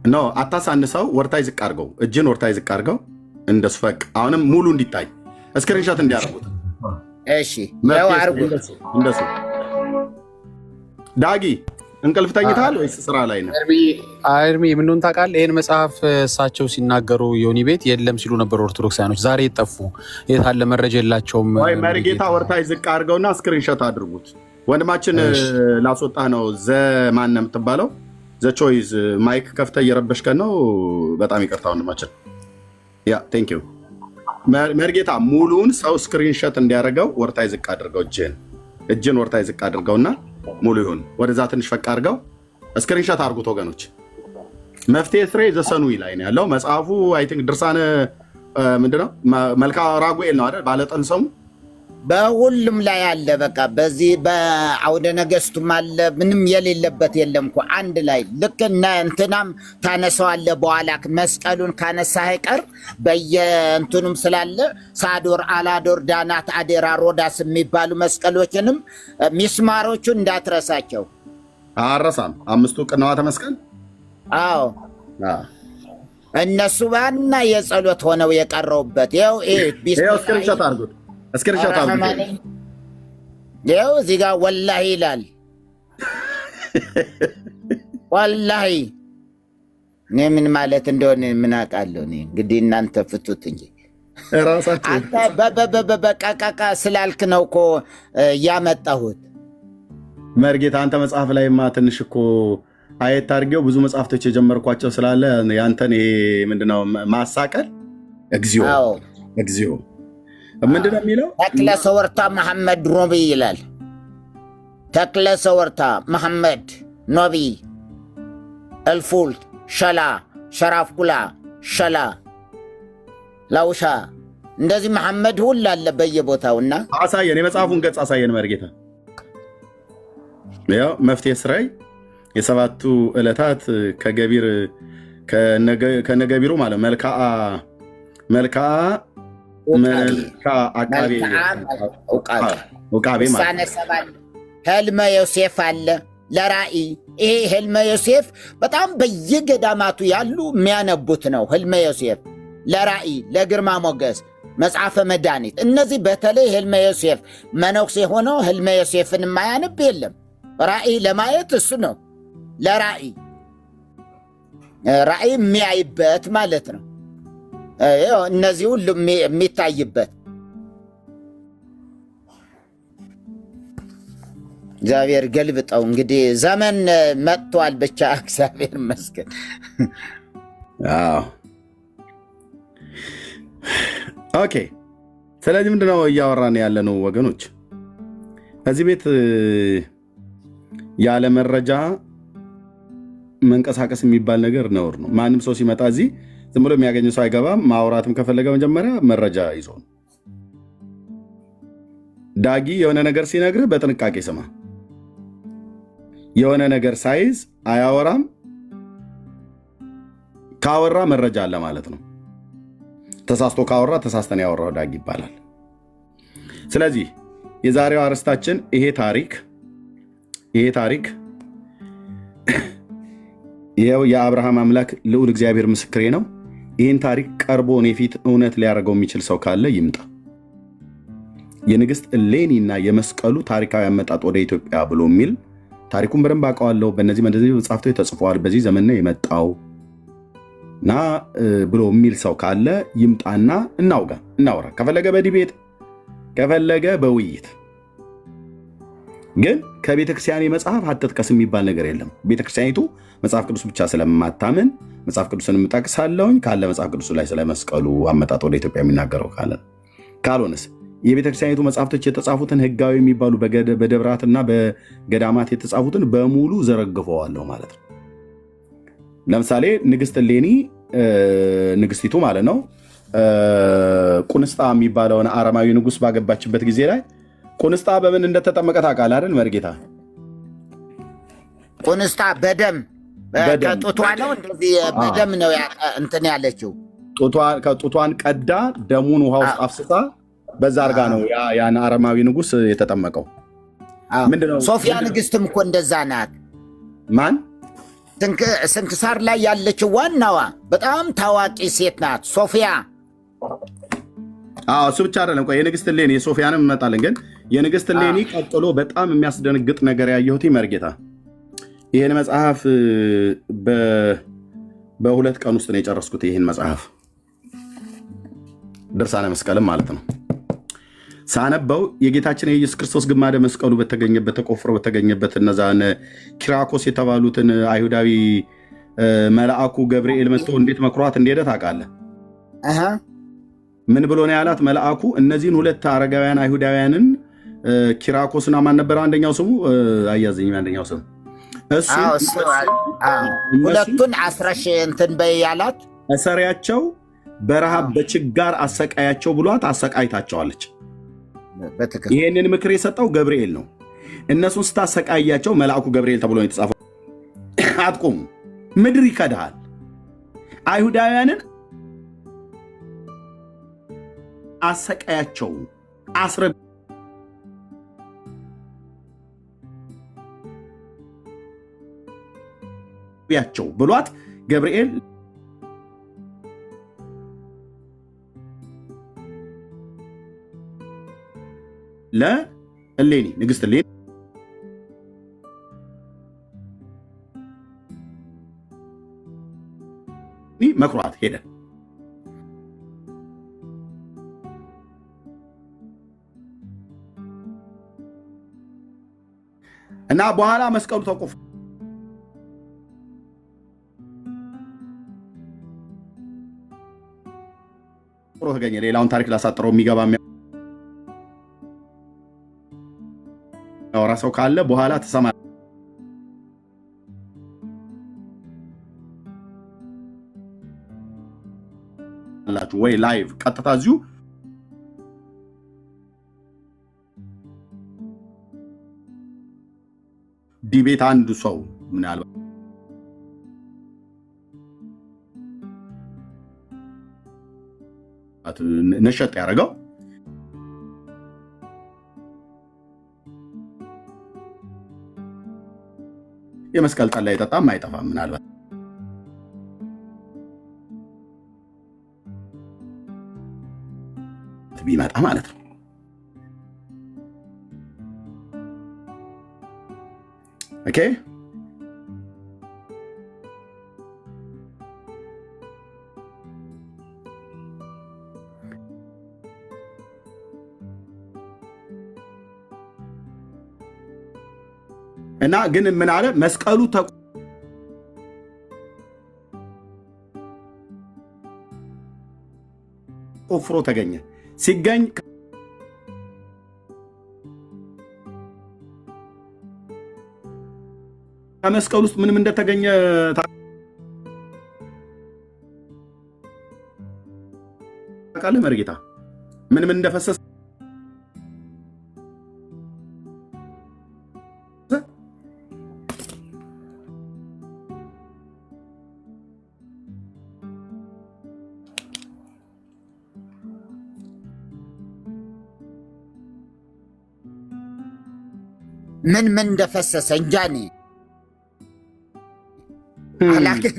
ኖ አታሳንሰው። ወርታይ ዝቅ አድርገው፣ እጅን ወርታይ ዝቅ አድርገው። እንደሱ ፈቅ። አሁንም ሙሉ እንዲታይ እስክሪንሾት እንዲያደርጉት። እሺ ያው አድርጉት እንደሱ። ዳጊ እንቅልፍ ተኝታል ወይስ ስራ ላይ ነው? ኤርሚ ምንሆን ታውቃለህ? ይህን መጽሐፍ እሳቸው ሲናገሩ ዮኒ ቤት የለም ሲሉ ነበር ኦርቶዶክሳኖች። ዛሬ የጠፉ የታለ መረጃ የላቸውም። መርጌታ ወርታይ ዝቅ አድርገውና ስክሪንሾት አድርጉት። ወንድማችን ላስወጣህ ነው። ዘማን ነው የምትባለው? ዘቾይዝ ማይክ ከፍተህ እየረበሽከን ነው። በጣም ይቅርታ ወንድማችን። ያ ቴንክ ዩ መርጌታ። ሙሉውን ሰው ስክሪንሾት እንዲያደርገው ወርታይ ዝቅ አድርገው። እጅን ወርታይ ዝቅ አድርገውና ሙሉ ይሁን። ወደዛ ትንሽ ፈቅ አድርገው ስክሪንሾት አድርጉት ወገኖች። መፍትሔ ስሬ ዘሰኑ ላይ ነው ያለው መጽሐፉ። አይ ቲንክ ድርሳነ ምንድነው መልካ ራጉኤል ነው አይደል? ባለጠንሰሙ በሁሉም ላይ አለ። በቃ በዚህ በአውደ ነገስቱም አለ። ምንም የሌለበት የለም እኮ አንድ ላይ ልክ እና እንትናም ታነሳዋለ። በኋላ መስቀሉን ካነሳህ አይቀር በየእንትኑም ስላለ ሳዶር፣ አላዶር፣ ዳናት፣ አዴራ፣ ሮዳስ የሚባሉ መስቀሎችንም ሚስማሮቹ እንዳትረሳቸው። አረሳም 5ቱ ቅንዋተ መስቀል። አዎ እነሱ ዋና የጸሎት ሆነው የቀረውበት ይኸው ስክሪንሾት አድርጉት። እስክሪንሾት አድርጉት። ይኸው እዚህ ጋር ወላሂ ይላል። ወላሂ እኔ ምን ማለት እንደሆነ ምን አውቃለሁ። እኔ እንግዲህ እናንተ ፍቱት እንጂ በቃቃቃ ስላልክ ነው እኮ ያመጣሁት። መርጌታ አንተ መጽሐፍ ላይማ ትንሽ እኮ አየት አድርጌው ብዙ መጽሐፍቶች የጀመርኳቸው ስላለ ያንተን ይሄ ምንድነው ማሳቀል። እግዚኦ ምንድነው የሚለው? ተክለ ሰወርታ መሐመድ ኖቢ ይላል። ተክለ ሰወርታ መሐመድ ኖቢ እልፉል ሸላ ሸራፍኩላ ሸላ ላውሻ እንደዚህ መሐመድ ሁሉ አለ በየቦታውና አሳየን። የመጽሐፉን ገጽ አሳየን መርጌታ። ያው መፍትሔ ስራይ የሰባቱ ዕለታት ከገቢር ከነገቢሩ ማለት መልክዓ ዑቃቤ ማለት ህልመ ዮሴፍ አለ ለራእይ። ይሄ ህልመ ዮሴፍ በጣም በየገዳማቱ ያሉ የሚያነቡት ነው። ህልመ ዮሴፍ ለራእይ፣ ለግርማ ሞገስ፣ መጽሐፈ መድኃኒት። እነዚህ በተለይ ህልመ ዮሴፍ መነኩሴ ሆነው ህልመ ዮሴፍን የማያነብ የለም። ራእይ ለማየት እሱ ነው። ለራእይ ራእይ የሚያይበት ማለት ነው። እነዚህ ሁሉ የሚታይበት እግዚአብሔር ገልብጠው። እንግዲህ ዘመን መጥቷል። ብቻ እግዚአብሔር ይመስገን። ኦኬ። ስለዚህ ምንድነው እያወራን ያለነው ወገኖች? ከዚህ ቤት ያለ መረጃ መንቀሳቀስ የሚባል ነገር ነውር ነው። ማንም ሰው ሲመጣ እዚህ ዝም ብሎ የሚያገኝ ሰው አይገባም። ማውራትም ከፈለገ መጀመሪያ መረጃ ይዞ ነው። ዳጊ የሆነ ነገር ሲነግርህ በጥንቃቄ ስማ። የሆነ ነገር ሳይዝ አያወራም። ካወራ መረጃ አለ ማለት ነው። ተሳስቶ ካወራ ተሳስተን ያወራው ዳጊ ይባላል። ስለዚህ የዛሬው አርዕስታችን ይሄ ታሪክ ይኸው የአብርሃም አምላክ ልዑል እግዚአብሔር ምስክሬ ነው። ይህን ታሪክ ቀርቦ እኔ ፊት እውነት ሊያደርገው የሚችል ሰው ካለ ይምጣ። የንግሥት እሌኒና የመስቀሉ ታሪካዊ አመጣጥ ወደ ኢትዮጵያ ብሎ የሚል ታሪኩን በደንብ አውቀዋለሁ። በእነዚህ መጽሐፍቶች ተጽፏል። በዚህ ዘመን ነው የመጣው እና ብሎ የሚል ሰው ካለ ይምጣና እናውራ። ከፈለገ በዲቤት ከፈለገ በውይይት ግን ከቤተክርስቲያን መጽሐፍ አትጥቀስ የሚባል ነገር የለም። ቤተክርስቲያኒቱ መጽሐፍ ቅዱስ ብቻ ስለማታምን መጽሐፍ ቅዱስን የምጠቅሳለሁኝ ካለ መጽሐፍ ቅዱስ ላይ ስለመስቀሉ አመጣጥ ወደ ኢትዮጵያ የሚናገረው ካልሆነስ የቤተክርስቲያኒቱ መጽሐፍቶች የተጻፉትን ህጋዊ የሚባሉ በደብራትና በገዳማት የተጻፉትን በሙሉ ዘረግፈዋለሁ ማለት ነው። ለምሳሌ ንግስት እሌኒ ንግስቲቱ ማለት ነው ቁንስጣ የሚባለውን አረማዊ ንጉስ ባገባችበት ጊዜ ላይ ቁንስጣ በምን እንደተጠመቀ ታውቃለህ አይደል መርጌታ? ቁንስጣ በደም ከጡቷ ነው እንደዚህ በደም ነው እንትን ያለችው። ጡቷን ቀዳ ደሙን ውሃ ውስጥ አፍስሳ በዛ አርጋ ነው ያን አረማዊ ንጉስ የተጠመቀው። ምንድነው ሶፊያ ንግስትም እኮ እንደዛ ናት። ማን ስንክሳር ላይ ያለችው ዋናዋ በጣም ታዋቂ ሴት ናት ሶፊያ። እሱ ብቻ አይደለም። ቆይ የንግስት እሌኒ የሶፊያንም እንመጣለን። ግን የንግስት እሌኒ ቀጥሎ በጣም የሚያስደነግጥ ነገር ያየሁት መርጌታ ይህን መጽሐፍ በ2 ቀን ውስጥ ነው የጨረስኩት። ይህን መጽሐፍ ድርሳነ መስቀልም ማለት ነው ሳነበው የጌታችን የኢየሱስ ክርስቶስ ግማደ መስቀሉ በተገኘበት ተቆፍሮ በተገኘበት እነዛን ኪራኮስ የተባሉትን አይሁዳዊ መልአኩ ገብርኤል መጥቶ እንዴት መክሯት እንደሄደ ታውቃለህ? ምን ብሎ ነው ያላት መልአኩ? እነዚህን 2 አረጋውያን አይሁዳውያንን ኪራኮስና ማን ነበር አንደኛው ስሙ? አያዘኝ አንደኛው ስሙ ሁለቱን አስረሽ እንትን በይ ያላት እሰሪያቸው በረሃብ በችጋር አሰቃያቸው ብሏት አሰቃይታቸዋለች። ይህንን ምክር የሰጠው ገብርኤል ነው። እነሱን ስታሰቃያቸው መልአኩ ገብርኤል ተብሎ ነው የተጻፈው። አትቁም፣ ምድር ይከድሃል። አይሁዳውያንን አሰቃያቸው አስረቢያቸው ብሏት ገብርኤል ለእሌኒ ንግስት እሌኒ መክሯት ሄደ። እና በኋላ መስቀሉ ተቆፍሮ ተገኘ። ሌላውን ታሪክ ላሳጥረው የሚገባ የሚያወራ ሰው ካለ በኋላ ትሰማላችሁ ወይ ላይቭ ቀጥታ እዚሁ ዲቤት አንድ ሰው ምናልባት ነሸጥ ያደረገው የመስቀል ጠላ የጠጣም አይጠፋም ምናልባት ቢመጣ ማለት ነው። ኦኬ እና ግን ምን አለ መስቀሉ ተቆፍሮ ተገኘ። ሲገኝ ከመስቀል ውስጥ ምንም እንደተገኘ ታውቃለህ መርጌታ? ምንም እንደፈሰሰ ምን እንደፈሰሰ እንጃኔ አላውቅም።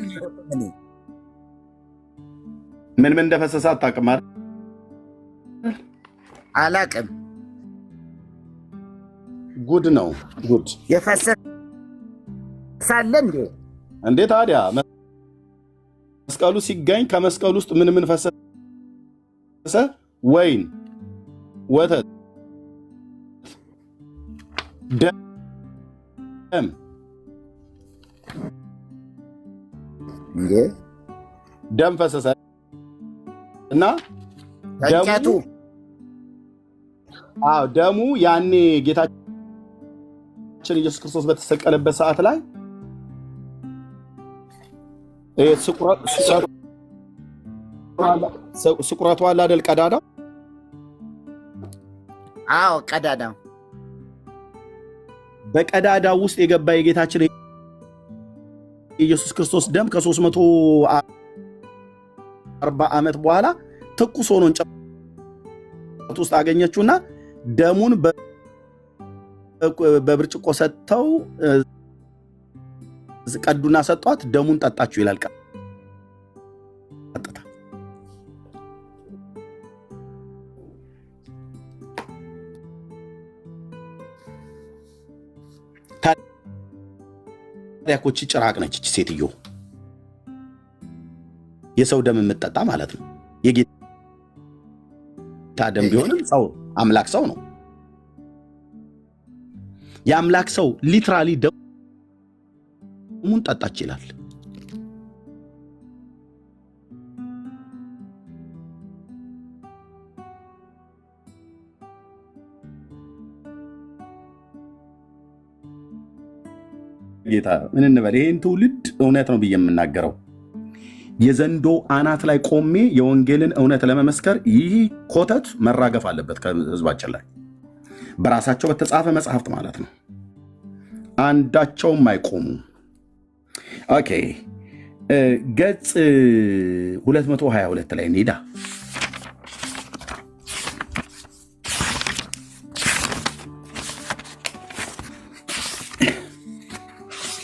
ምን እንደፈሰሰ አታውቅም አይደል? አላውቅም። ጉድ ነው ጉድ። የፈሰሳለ እንዴ ታዲያ መስቀሉ ሲገኝ ከመስቀሉ ውስጥ ምን ፈሰሰ? ወይን፣ ወተት፣ ደም ደም ፈሰሰ እና እንጨቱ ደሙ ያኔ ጌታችን ኢየሱስ ክርስቶስ በተሰቀለበት ሰዓት ላይ ስቁረቱ አለ አይደል? ቀዳዳው ቀዳዳው በቀዳዳው ውስጥ የገባ የጌታችን ኢየሱስ ክርስቶስ ደም ከ340 ዓመት በኋላ ትኩስ ሆኖ እንጨት ውስጥ አገኘችውና ደሙን በብርጭቆ ሰጥተው ቀዱና ሰጧት። ደሙን ጠጣችሁ ይላል። ቀጥታ ታዲያ እኮ እቺ ጭራቅ ነች። እቺ ሴትዮ የሰው ደም የምትጠጣ ማለት ነው። የጌታ ደም ቢሆንም ሰው አምላክ ሰው ነው። የአምላክ ሰው ሊትራሊ ደሙን ጠጣች ይላል። ጌታ ምን እንበል? ይሄን ትውልድ እውነት ነው ብዬ የምናገረው የዘንዶ አናት ላይ ቆሜ የወንጌልን እውነት ለመመስከር ይህ ኮተት መራገፍ አለበት ከህዝባችን ላይ በራሳቸው በተጻፈ መጽሐፍት ማለት ነው። አንዳቸውም አይቆሙ። ኦኬ ገጽ 222 ላይ እንሂዳ።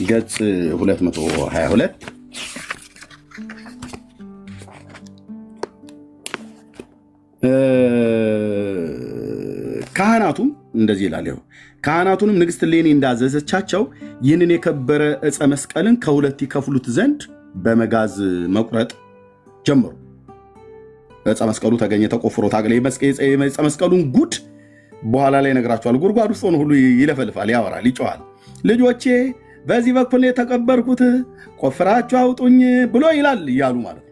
ገጽ 222 ካህናቱም እንደዚህ ይላል። ካህናቱንም ንግሥት እሌኒ እንዳዘዘቻቸው ይህንን የከበረ ዕፀ መስቀልን ከሁለት ይከፍሉት ዘንድ በመጋዝ መቁረጥ ጀመሩ። ዕፀ መስቀሉ ተገኘ፣ ተቆፍሮ ታገለ። የዕፀ መስቀሉን ጉድ በኋላ ላይ ነግራቸዋል። ጉድጓድ ውስጥ ሆኖ ሁሉ ይለፈልፋል፣ ያወራል፣ ይጮሃል። ልጆቼ በዚህ በኩል የተቀበርኩት ቆፍራችሁ አውጡኝ ብሎ ይላል እያሉ ማለት ነው።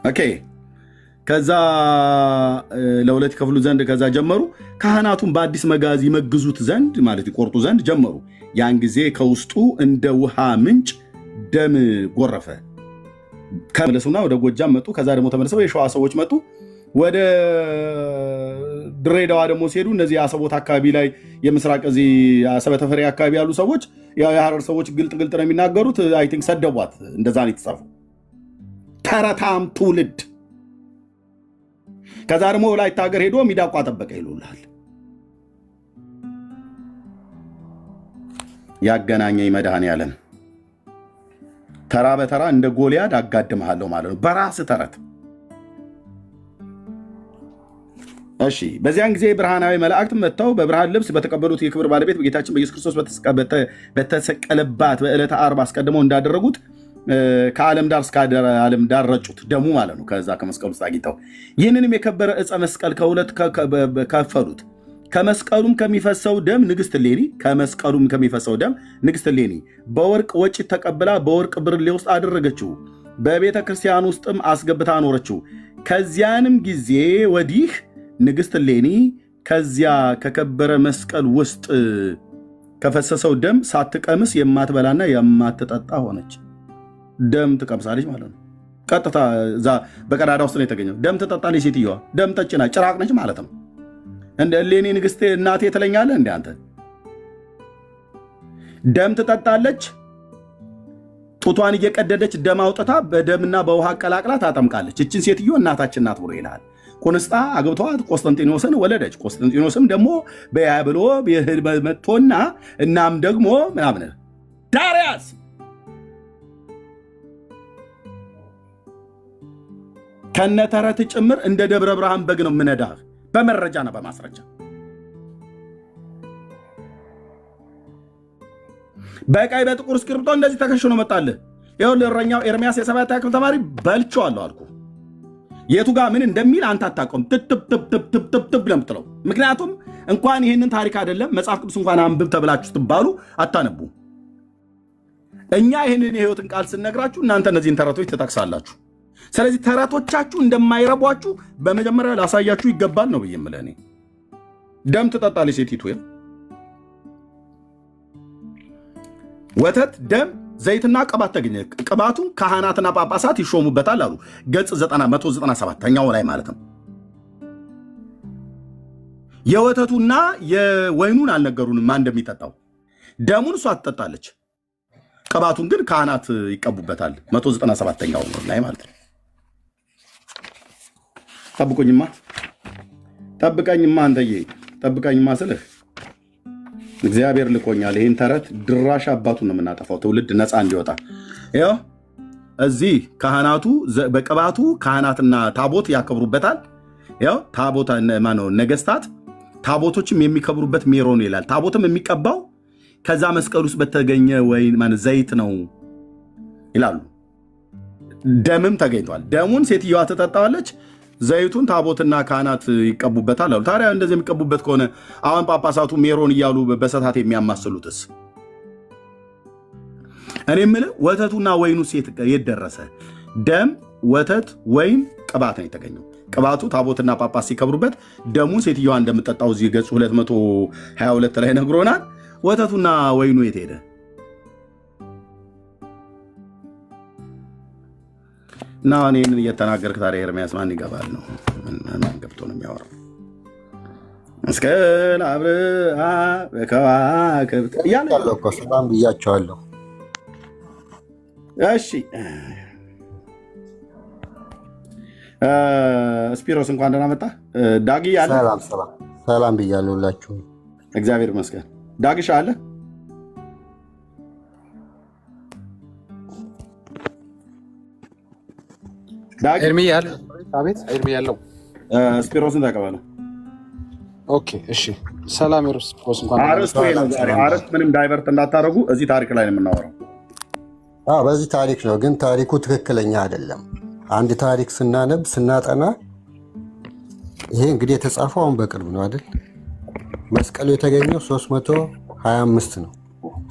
ኦኬ ከዛ ለሁለት ከፍሉ ዘንድ ከዛ ጀመሩ። ካህናቱን በአዲስ መጋዝ ይመግዙት ዘንድ ማለት ይቆርጡ ዘንድ ጀመሩ። ያን ጊዜ ከውስጡ እንደ ውሃ ምንጭ ደም ጎረፈ። ከመለሱና ወደ ጎጃም መጡ። ከዛ ደግሞ ተመልሰው የሸዋ ሰዎች መጡ። ወደ ድሬዳዋ ደግሞ ሲሄዱ እነዚህ አሰቦት አካባቢ ላይ የምስራቅ እዚህ አሰበ ተፈሪ አካባቢ ያሉ ሰዎች የሐረር ሰዎች ግልጥ ነው የሚናገሩት። አይ ቲንክ ሰደቧት። እንደዛ ነው የተጻፈው። ተረታም ትውልድ። ከዛ ደግሞ ወላይታ ሀገር ሄዶ ሚዳቋ ጠበቀ ይሉልሃል። ያገናኘኝ መድኃኔዓለም ተራ በተራ እንደ ጎልያድ አጋድመሃለሁ ማለት ነው በራስ ተረት። እሺ በዚያን ጊዜ ብርሃናዊ መላእክት መጥተው በብርሃን ልብስ በተቀበሉት የክብር ባለቤት በጌታችን በኢየሱስ ክርስቶስ በተሰቀለባት በዕለተ ዓርብ አስቀድመው እንዳደረጉት ከዓለም ዳር እስከ ዓለም ዳር ረጩት፣ ደሙ ማለት ነው። ከዛ ከመስቀሉ ውስጥ አግኝተው ይህንንም የከበረ ዕፀ መስቀል ከሁለት ከፈሉት። ከመስቀሉም ከሚፈሰው ደም ንግሥት እሌኒ በወርቅ ወጭት ተቀብላ በወርቅ ብርሌ ውስጥ አደረገችው፣ በቤተ ክርስቲያን ውስጥም አስገብታ አኖረችው። ከዚያንም ጊዜ ወዲህ ንግሥት እሌኒ ከዚያ ከከበረ መስቀል ውስጥ ከፈሰሰው ደም ሳትቀምስ የማትበላና የማትጠጣ ሆነች። ደም ትቀምሳለች ማለት ነው። ቀጥታ እዛ በቀዳዳ ውስጥ ነው የተገኘው። ደም ትጠጣለች። ሴትዮዋ ደም ጠጭና ጭራቅ ነች ማለት ነው። እንደ እሌኒ ንግሥቴ እናቴ ትለኛለህ እንደ አንተ። ደም ትጠጣለች። ጡቷን እየቀደደች ደም አውጥታ በደምና በውሃ አቀላቅላ ታጠምቃለች። እችን ሴትዮ እናታችን ናት ብሎ ይልሃል። ቁንስጣ አግብተዋት ቆስጠንጢኖስን ወለደች። ቆስጠንጢኖስም ደግሞ በያብሎ መጥቶና እናም ደግሞ ምናምን ዳርያስ ከነተረት ጭምር እንደ ደብረ ብርሃን በግ ነው የምነዳህ በመረጃና በማስረጃ። በቀይ በጥቁር እስክሪብቶ እንደዚህ ተከሽኖ መጣልህ። ይኸውልህ እረኛው ኤርሚያስ የ7ኛ ክፍል ተማሪ በልቼዋለሁ አልኩ። የቱ ጋር ምን እንደሚል አንተ አታውቀውም። ትብትብትብትብትብ ለምትለው ምክንያቱም እንኳን ይህንን ታሪክ አይደለም መጽሐፍ ቅዱስ እንኳን አንብብ ተብላችሁ ስትባሉ አታነቡ። እኛ ይህንን የህይወትን ቃል ስንነግራችሁ እናንተ እነዚህን ተረቶች ትጠቅሳላችሁ። ስለዚህ ተረቶቻችሁ እንደማይረቧችሁ በመጀመሪያ ላሳያችሁ ይገባል ነው ብዬ የምልህ እኔ። ደም ትጠጣለች ሴቲቱ፣ ወተት፣ ደም፣ ዘይትና ቅባት ተገኘ። ቅባቱን ካህናትና ጳጳሳት ይሾሙበታል አሉ። ገጽ 197ኛው ላይ ማለት ነው። የወተቱና የወይኑን አልነገሩንም ማን እንደሚጠጣው። ደሙን እሷ ትጠጣለች፣ ቅባቱን ግን ካህናት ይቀቡበታል። 197ኛው ላይ ማለት ነው። ጠብቀኝማ አንተዬ ጠብቀኝማ ስልህ እግዚአብሔር ልኮኛል። ይህን ተረት ድራሽ አባቱን ነው የምናጠፋው፣ ትውልድ ነፃ እንዲወጣ። ይኸው እዚህ ካህናቱ በቅባቱ ካህናትና ታቦት ያከብሩበታል። ይኸው ታቦት ማነው ነገስታት ታቦቶችም የሚከብሩበት ሜሮን ይላል። ታቦትም የሚቀባው ከዛ መስቀል ውስጥ በተገኘ ወይን ዘይት ነው ይላሉ። ደምም ተገኝቷል። ደሙን ሴትዮዋ ትጠጣዋለች፣ ዘይቱን ታቦትና ካህናት ይቀቡበታል አሉ። ታዲያ እንደዚህ የሚቀቡበት ከሆነ አሁን ጳጳሳቱ ሜሮን እያሉ በሰታት የሚያማስሉትስ? እኔ የምልህ ወተቱና ወይኑ የት ደረሰ? ደም፣ ወተት፣ ወይን፣ ቅባት ነው የተገኘው። ቅባቱ ታቦትና ጳጳስ ሲከብሩበት፣ ደሙን ሴትዮዋ እንደምጠጣው እዚህ ገጽ 222 ላይ ነግሮናል። ወተቱና ወይኑ የት ሄደ? እና እኔን እየተናገርክ ታዲያ ኤርምያስ ማን ይገባል ነው? ማን ገብቶ ነው የሚያወራው? እስከ አብርሃ በከዋክብት እያለ ሰላም ብያቸዋለሁ። እሺ ስፒሮስ እንኳን ደህና መጣ። ዳጊ አለ? ሰላም ብያለሁ ሁላችሁ። እግዚአብሔር ይመስገን። ዳግሻ አለ? ኤርሚ ያለ? አቤት ኤርሚ ያለው ስፒሮስን ተቀበለው። ኦኬ እሺ። ሰላም ስፒሮስ እንኳን አረስት ምንም ዳይቨርት እንዳታደርጉ። እዚህ ታሪክ ላይ ነው የምናወራው። በዚህ ታሪክ ነው፣ ግን ታሪኩ ትክክለኛ አይደለም። አንድ ታሪክ ስናነብ ስናጠና፣ ይሄ እንግዲህ የተጻፈው አሁን በቅርብ ነው አይደል? መስቀሉ የተገኘው 325 ነው።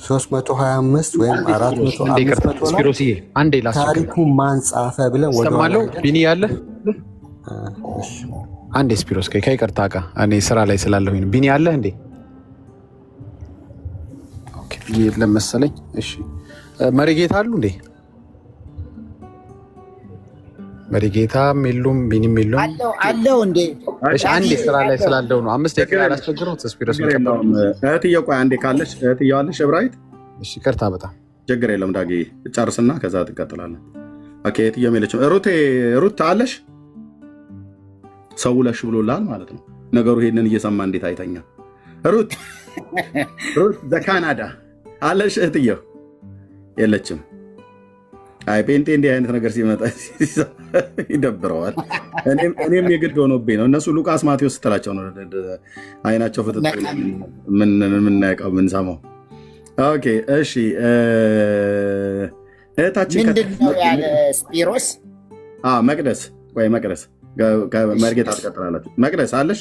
325 ወይም 400 ታሪኩ ማን ጻፈ ብለን ወደማለው ቢኒ ያለ አንዴ ስፒሮስ ከይቅርታ ጋር እኔ ስራ ላይ ስላለሁኝ ቢኒ ያለ እንዴ? ኦኬ የለም መሰለኝ። እሺ መሪጌታ አሉ እንዴ? መሪጌታም የሉም፣ ቢኒም የሉም። አለው እንዴ? እሺ አንዴ ስራ ላይ ስላለው ነው። 5 ደቂቃ አላስቸግረው። ስፒሮስ እህትዬው ቆይ አንዴ ካለሽ እህትዬው አለሽ እብራሂት? እሺ ይቅርታ በጣም ችግር የለም ዳጊ ጨርስና ከዛ ትቀጥላለህ። ኦኬ እህትዬው የለችም። ሩት አለሽ? ሰው ለሽ ብሎላል ማለት ነው ነገሩ። ይሄንን እየሰማ እንዴት አይተኛ? ሩት በካናዳ አለሽ? እህትዬው የለችም። አይ ጴንጤ እንዲህ አይነት ነገር ሲመጣ ይደብረዋል። እኔም የግድ ሆኖብኝ ነው። እነሱ ሉቃስ ማቴዎስ ስትላቸው ነው አይናቸው ፍጥጥ የምናውቀው የምንሰማው። ኦኬ እሺ እህታችን ምንድን ነው ያለ ስፒሮስ? መቅደስ ወይ መቅደስ መርጌታ ትቀጥላላችሁ። መቅደስ አለሽ?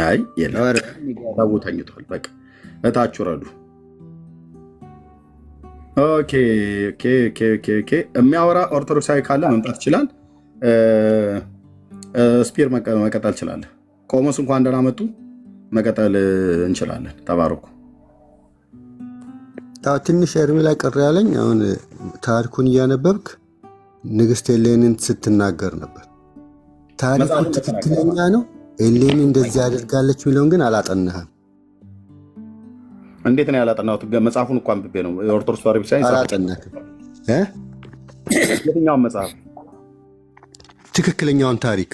አይ የለም ሰው ተኝቷል። በቃ እታችሁ ረዱ። ኦኬ የሚያወራ ኦርቶዶክሳዊ ካለ መምጣት ይችላል። ስፒር መቀጠል እንችላለን። ቆሞስ እንኳን ደህና መጡ። መቀጠል እንችላለን። ተባረኩ። ትንሽ ኤርሚ ላይ ቅር ያለኝ አሁን ታሪኩን እያነበብክ ንግስት ኤሌንን ስትናገር ነበር። ታሪኩ ትክክለኛ ነው፣ ኤሌኒ እንደዚህ አድርጋለች የሚለውን ግን አላጠናህም። እንዴት ነው ያላጠናሁት? መጽሐፉን እኮ አንብቤ ነው። የኦርቶዶክስ ተዋሕዶ ቤተክርስቲያን አላጠናህም። የትኛውን መጽሐፍ? ትክክለኛውን ታሪክ።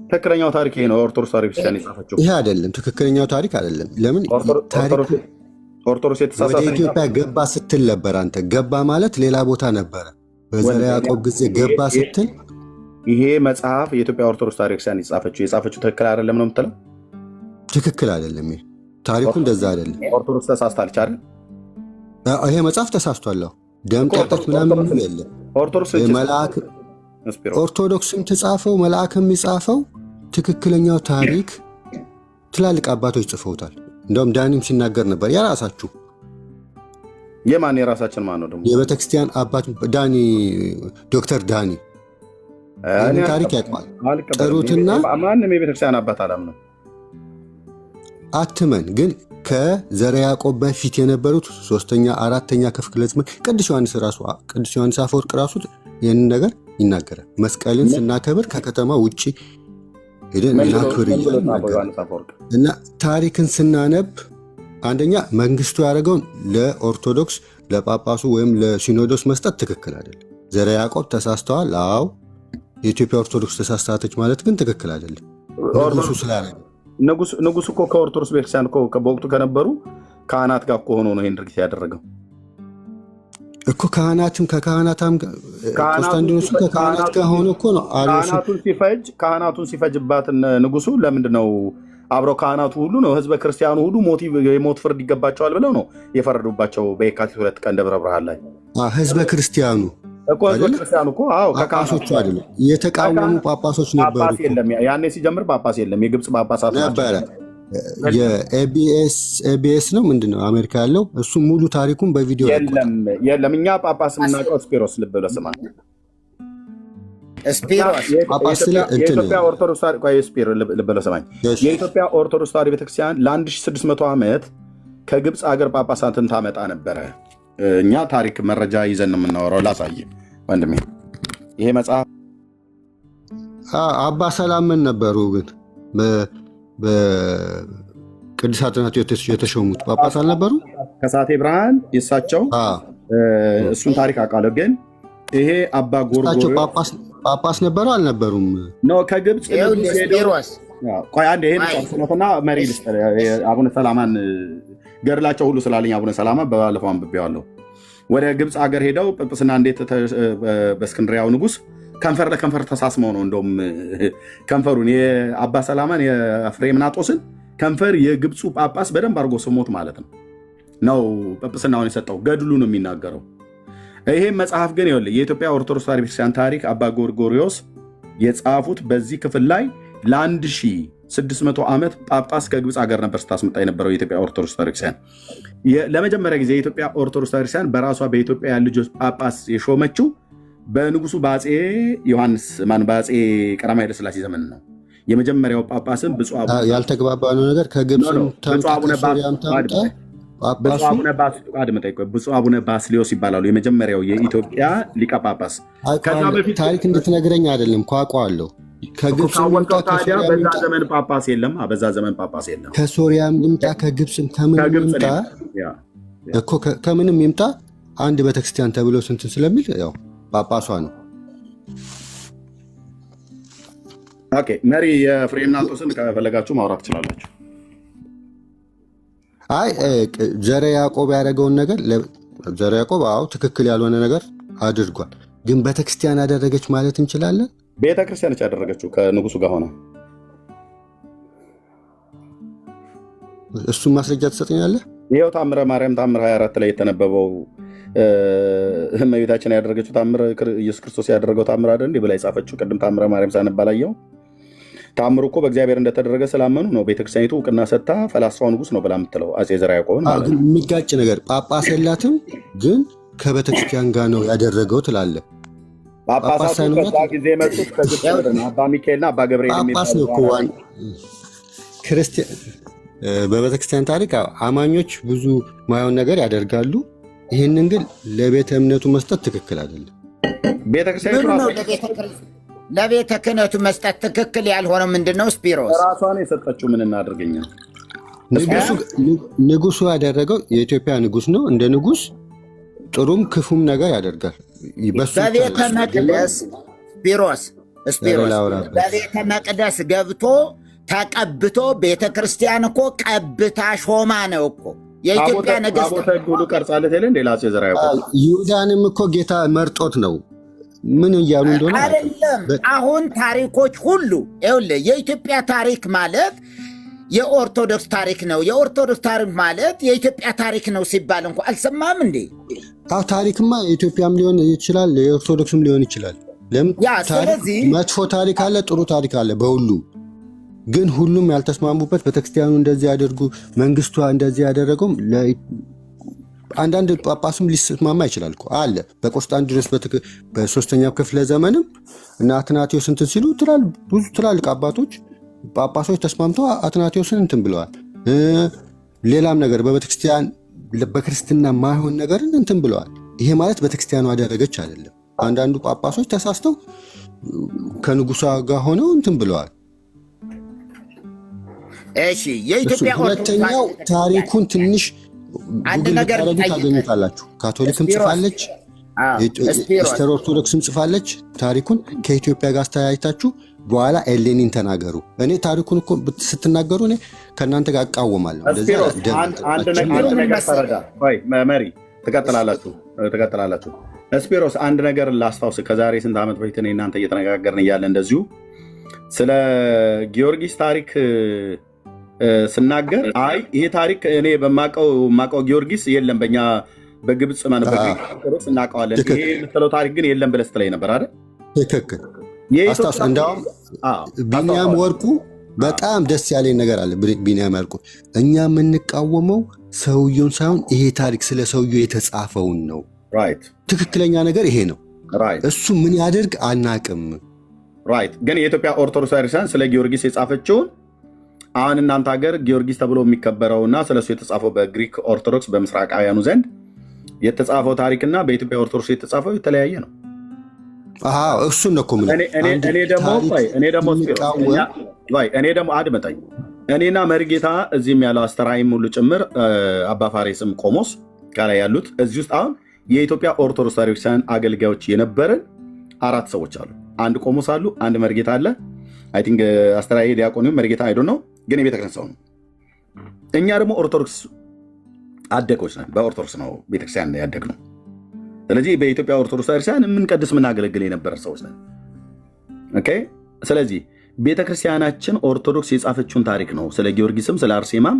ትክክለኛው ታሪክ ይሄ ነው። ኦርቶዶክስ ተዋሕዶ ቤተክርስቲያን የጻፈችው ይሄ አይደለም። ትክክለኛው ታሪክ አይደለም። ለምን ኦርቶዶክስ የተሳሳተ ወደ ኢትዮጵያ ገባ ስትል ነበር አንተ። ገባ ማለት ሌላ ቦታ ነበረ። በዘርዓ ያዕቆብ ጊዜ ገባ ስትል ይሄ መጽሐፍ የኢትዮጵያ ኦርቶዶክስ ተዋሕዶ ቤተክርስቲያን የጻፈችው ትክክል አይደለም ነው የምትለው? ትክክል አይደለም። ታሪኩ እንደዛ አይደለም። ኦርቶዶክስ ተሳስታለች አይደል? ይሄ መጽሐፍ ተሳስቷል። ደም ጠጦች ምናምን የለም። ኦርቶዶክስም ተጻፈው መልአክም የጻፈው ትክክለኛው ታሪክ ትላልቅ አባቶች ጽፈውታል። እንደውም ዳኒም ሲናገር ነበር። የራሳችሁ የማን የራሳችን ማን ነው ደግሞ? የቤተክርስቲያን አባት ዳኒ፣ ዶክተር ዳኒ ታሪክ ያውቃል። ጥሩትና ማንም የቤተክርስቲያን አባት አላምነው አትመን። ግን ከዘረ ያዕቆብ በፊት የነበሩት 3ኛ 4ኛ ክፍለ ዘመን ቅዱስ ዮሐንስ አፈወርቅ ራሱ ይህንን ነገር ይናገራል። መስቀልን ስናከብር ከከተማ ውጭ ሄደን እናክብር እና ታሪክን ስናነብ አንደኛ መንግስቱ ያደረገውን ለኦርቶዶክስ ለጳጳሱ ወይም ለሲኖዶስ መስጠት ትክክል አይደለም። ዘረ ያዕቆብ ተሳስተዋል። አዎ የኢትዮጵያ ኦርቶዶክስ ተሳስተዋለች ማለት ግን ትክክል አይደለም። ንጉሱ ስላለ ንጉሱ እኮ ከኦርቶዶክስ ቤተክርስቲያን እኮ በወቅቱ ከነበሩ ካህናት ጋር እኮ ሆኖ ነው ይህን ድርጊት ያደረገው እኮ። ካህናትም ከካህናታም ቆስጠንጢኖስ ከካህናት ጋር ሆኖ እኮ ነው ካህናቱን ሲፈጅባት ንጉሱ ለምንድን ነው አብረው ካህናቱ ሁሉ ነው ህዝበ ክርስቲያኑ ሁሉ የሞት ፍርድ ይገባቸዋል ብለው ነው የፈረዱባቸው በየካቲት 2 ቀን ደብረ ብርሃን ላይ። ህዝበ ክርስቲያኑ እኮ ህዝበ ክርስቲያኑ እኮ ጳጳሶቹ አይደለም የተቃወሙ ጳጳሶች ነበሩ። ያኔ ሲጀምር ጳጳስ የለም። የግብፅ ጳጳሳት ነበረ። የኤቢኤስ ነው ምንድነው አሜሪካ ያለው እሱ ሙሉ ታሪኩን በቪዲዮ የለም። እኛ ጳጳስ የምናውቀው ስፒሮስ ልብ ብለህ ስማ። የኢትዮጵያ ኦርቶዶክስ ተዋሕዶ ቤተክርስቲያን ለ1600 ዓመት ከግብፅ ሀገር ጳጳሳትን ታመጣ ነበረ። እኛ ታሪክ መረጃ ይዘን ነው የምናወራው። ላሳይ ወንድሜ፣ ይሄ መጽሐፍ አባ ሰላምን ነበሩ፣ ግን በቅዱስ አትናቴዎስ የተሾሙት ጳጳስ አልነበሩ። ከሳቴ ብርሃን የሳቸው እሱን ታሪክ አውቃለሁ። ግን ይሄ አባ ጎርጎርዮስ ጳጳስ ነበሩ አልነበሩም? ነው ከግብፅ ቆይ አንዴ ይሄን ጻፍነትና መሪ አቡነ ሰላማን ገድላቸው ሁሉ ስላለኝ አቡነ ሰላማ በባለፈው አንብቤዋለሁ። ወደ ግብፅ ሀገር ሄደው ጵጵስና እንዴት በእስክንድሪያው ንጉስ ከንፈር ለከንፈር ተሳስመው ነው እንደውም ከንፈሩን የአባ ሰላማን የፍሬምናጦስን ከንፈር የግብፁ ጳጳስ በደንብ አድርጎ ስሞት ማለት ነው ጵጵስናውን የሰጠው ገድሉ ነው የሚናገረው። ይሄም መጽሐፍ ግን ይኸውልህ የኢትዮጵያ ኦርቶዶክስ ተዋሕዶ ቤተክርስቲያን ታሪክ አባ ጎርጎርዮስ የጻፉት በዚህ ክፍል ላይ ለ1600 ዓመት ጳጳስ ከግብፅ ሀገር ነበር ስታስመጣ የነበረው የኢትዮጵያ ኦርቶዶክስ ተዋሕዶ ቤተክርስቲያን። ለመጀመሪያ ጊዜ የኢትዮጵያ ኦርቶዶክስ ተዋሕዶ ቤተክርስቲያን በራሷ በኢትዮጵያ ልጆች ጳጳስ የሾመችው በንጉሱ በአፄ ዮሐንስ በአፄ ቀዳማዊ ኃይለ ሥላሴ ዘመን ነው። የመጀመሪያው ጳጳስም ብፁዕ ያልተግባባነው ነገር ከግብፅ ብፁዕ አቡነ ባስልዮስ ይባላሉ። የመጀመሪያው የኢትዮጵያ ሊቀ ጳጳስ። ታሪክ እንድትነግረኝ አይደለም ቋቋለሁ። ከግብፅ በዛ ዘመን ጳጳስ የለም። በዛ ዘመን ጳጳስ የለም። ከሶሪያም ይምጣ ከግብፅም ከምንም ይምጣ አንድ ቤተክርስቲያን ተብሎ ስንትን ስለሚል ያው ጳጳሷ ነው። ኦኬ መሪ የፍሬምናጦስን ከፈለጋችሁ ማውራት ትችላላችሁ። አይ ዘረ ያዕቆብ ያደረገውን ነገር ዘረ ያዕቆብ ትክክል ያልሆነ ነገር አድርጓል። ግን ቤተክርስቲያን ያደረገች ማለት እንችላለን? ቤተክርስቲያኖች ያደረገችው ከንጉሱ ጋር ሆነ። እሱን ማስረጃ ትሰጠኛለህ? ይኸው ታምረ ማርያም ታምር 24 ላይ የተነበበው እመቤታችን ያደረገችው ታምር ኢየሱስ ክርስቶስ ያደረገው ታምር አይደል እንዴ ብላ የጻፈችው ቅድም ታምረ ማርያም ሳነባላየው ታምሩ እኮ በእግዚአብሔር እንደተደረገ ስላመኑ ነው ቤተክርስቲያኒቱ እውቅና ሰጥታ ፈላስፋው ንጉስ ነው ብላ የምትለው አፄ ዘርዓ ያዕቆብን ማለት ነው። የሚጋጭ ነገር ጳጳስ የላትም ግን ከቤተክርስቲያን ጋር ነው ያደረገው ትላለህ። ጳጳሳቱ ከዛ ጊዜ የመጡት ከግብፅ ነው። አባ ሚካኤልና አባ ገብርኤል ጳጳስ ነው እኮ ክርስቲያን። በቤተክርስቲያን ታሪክ አማኞች ብዙ ማየውን ነገር ያደርጋሉ። ይህንን ግን ለቤተ እምነቱ መስጠት ትክክል አይደለም። ለቤተ ክህነቱ መስጠት ትክክል ያልሆነው ምንድነው? ስፒሮስ ራሷን የሰጠችው ምን እናደርገኛ? ንጉሱ ያደረገው የኢትዮጵያ ንጉስ ነው። እንደ ንጉስ ጥሩም ክፉም ነገር ያደርጋል። በቤተ መቅደስ ስፒሮስ በቤተ መቅደስ ገብቶ ተቀብቶ ቤተ ክርስቲያን እኮ ቀብታ ሾማ ነው እኮ የኢትዮጵያ ነገስታት ሁሉ ቀርጻለት የለ እንዴ አፄ ዘርዓ ያዕቆብ። ይሁዳንም እኮ ጌታ መርጦት ነው። ምን እያሉ እንደሆነ አይደለም። አሁን ታሪኮች ሁሉ ይኸውልህ የኢትዮጵያ ታሪክ ማለት የኦርቶዶክስ ታሪክ ነው። የኦርቶዶክስ ታሪክ ማለት የኢትዮጵያ ታሪክ ነው ሲባል እንኳ አልሰማም እንዴ? ታሪክማ የኢትዮጵያም ሊሆን ይችላል፣ የኦርቶዶክስም ሊሆን ይችላል። ለምን መጥፎ ታሪክ አለ፣ ጥሩ ታሪክ አለ በሁሉ። ግን ሁሉም ያልተስማሙበት ቤተክርስቲያኑ እንደዚህ ያደርጉ መንግስቷ እንደዚህ ያደረገው አንዳንድ ጳጳስም ሊስማማ ይችላል እኮ አለ። በቆስጣንጢኖስ በሶስተኛው ክፍለ ዘመንም እና አትናቴዎስ እንትን ሲሉ ብዙ ትላልቅ አባቶች ጳጳሶች ተስማምተው አትናቴዎስን እንትን ብለዋል። ሌላም ነገር በቤተክርስቲያን በክርስትና ማይሆን ነገርን እንትን ብለዋል። ይሄ ማለት ቤተክርስቲያኑ አደረገች አይደለም። አንዳንዱ ጳጳሶች ተሳስተው ከንጉሷ ጋር ሆነው እንትን ብለዋል። እሺ የኢትዮጵያ ሁለተኛው ታሪኩን ትንሽ አንድ ነገር ታገኙታላችሁ። ካቶሊክም ጽፋለች፣ ኢስተር ኦርቶዶክስም ጽፋለች። ታሪኩን ከኢትዮጵያ ጋር አስተያይታችሁ በኋላ ኤሌኒን ተናገሩ። እኔ ታሪኩን እኮ ስትናገሩ እኔ ከእናንተ ጋር እቃወማለሁ። መሪ ትቀጥላላችሁ። ስፒሮስ አንድ ነገር ላስታውስ። ከዛሬ ስንት ዓመት በፊት እኔ እናንተ እየተነጋገርን እያለ እንደዚሁ ስለ ጊዮርጊስ ታሪክ ስናገር አይ ይሄ ታሪክ እኔ በማውቀው ጊዮርጊስ የለም፣ በእኛ በግብፅ ኦርቶዶክስ እናውቀዋለን፣ ይሄ የምትለው ታሪክ ግን የለም ብለህ ስትለኝ ነበር አይደል? ትክክል። እንዳውም ቢኒያም ወርቁ በጣም ደስ ያለኝ ነገር አለ። ቢኒያም ወርቁ እኛ የምንቃወመው ሰውየውን ሳይሆን ይሄ ታሪክ ስለ ሰውየው የተጻፈውን ነው። ትክክለኛ ነገር ይሄ ነው። እሱ ምን ያደርግ አናቅም። ግን የኢትዮጵያ ኦርቶዶክስ ቤተክርስቲያን ስለ ጊዮርጊስ የጻፈችውን አሁን እናንተ ሀገር ጊዮርጊስ ተብሎ የሚከበረውና ስለሱ የተጻፈው በግሪክ ኦርቶዶክስ በምስራቃውያኑ ዘንድ የተጻፈው ታሪክና በኢትዮጵያ ኦርቶዶክስ የተጻፈው የተለያየ ነው። እሱን ነው እኮ እኔ ደግሞ አድመጠኝ። እኔና መሪጌታ እዚህም ያለው አስተራይም ሁሉ ጭምር አባ ፋሬስም ቆሞስ ከላይ ያሉት እዚህ ውስጥ አሁን የኢትዮጵያ ኦርቶዶክስ ቤተክርስቲያን አገልጋዮች የነበረን 4 ሰዎች አሉ። አንድ ቆሞስ አሉ፣ አንድ መሪጌታ አለ። አይ ቲንክ አስተራይ ዲያቆኒም መሪጌታ አይዶ ነው፣ ግን የቤተክርስቲያን ሰው ነው። እኛ ደግሞ ኦርቶዶክስ አደጎች ነን። በኦርቶዶክስ ነው ቤተክርስቲያን ያደግነው። ስለዚህ በኢትዮጵያ ኦርቶዶክስ ቤተክርስቲያን የምንቀድስ የምናገለግል የነበረ ሰዎች ነን። ኦኬ። ስለዚህ ቤተክርስቲያናችን ኦርቶዶክስ የጻፈችውን ታሪክ ነው ስለ ጊዮርጊስም ስለ አርሴማም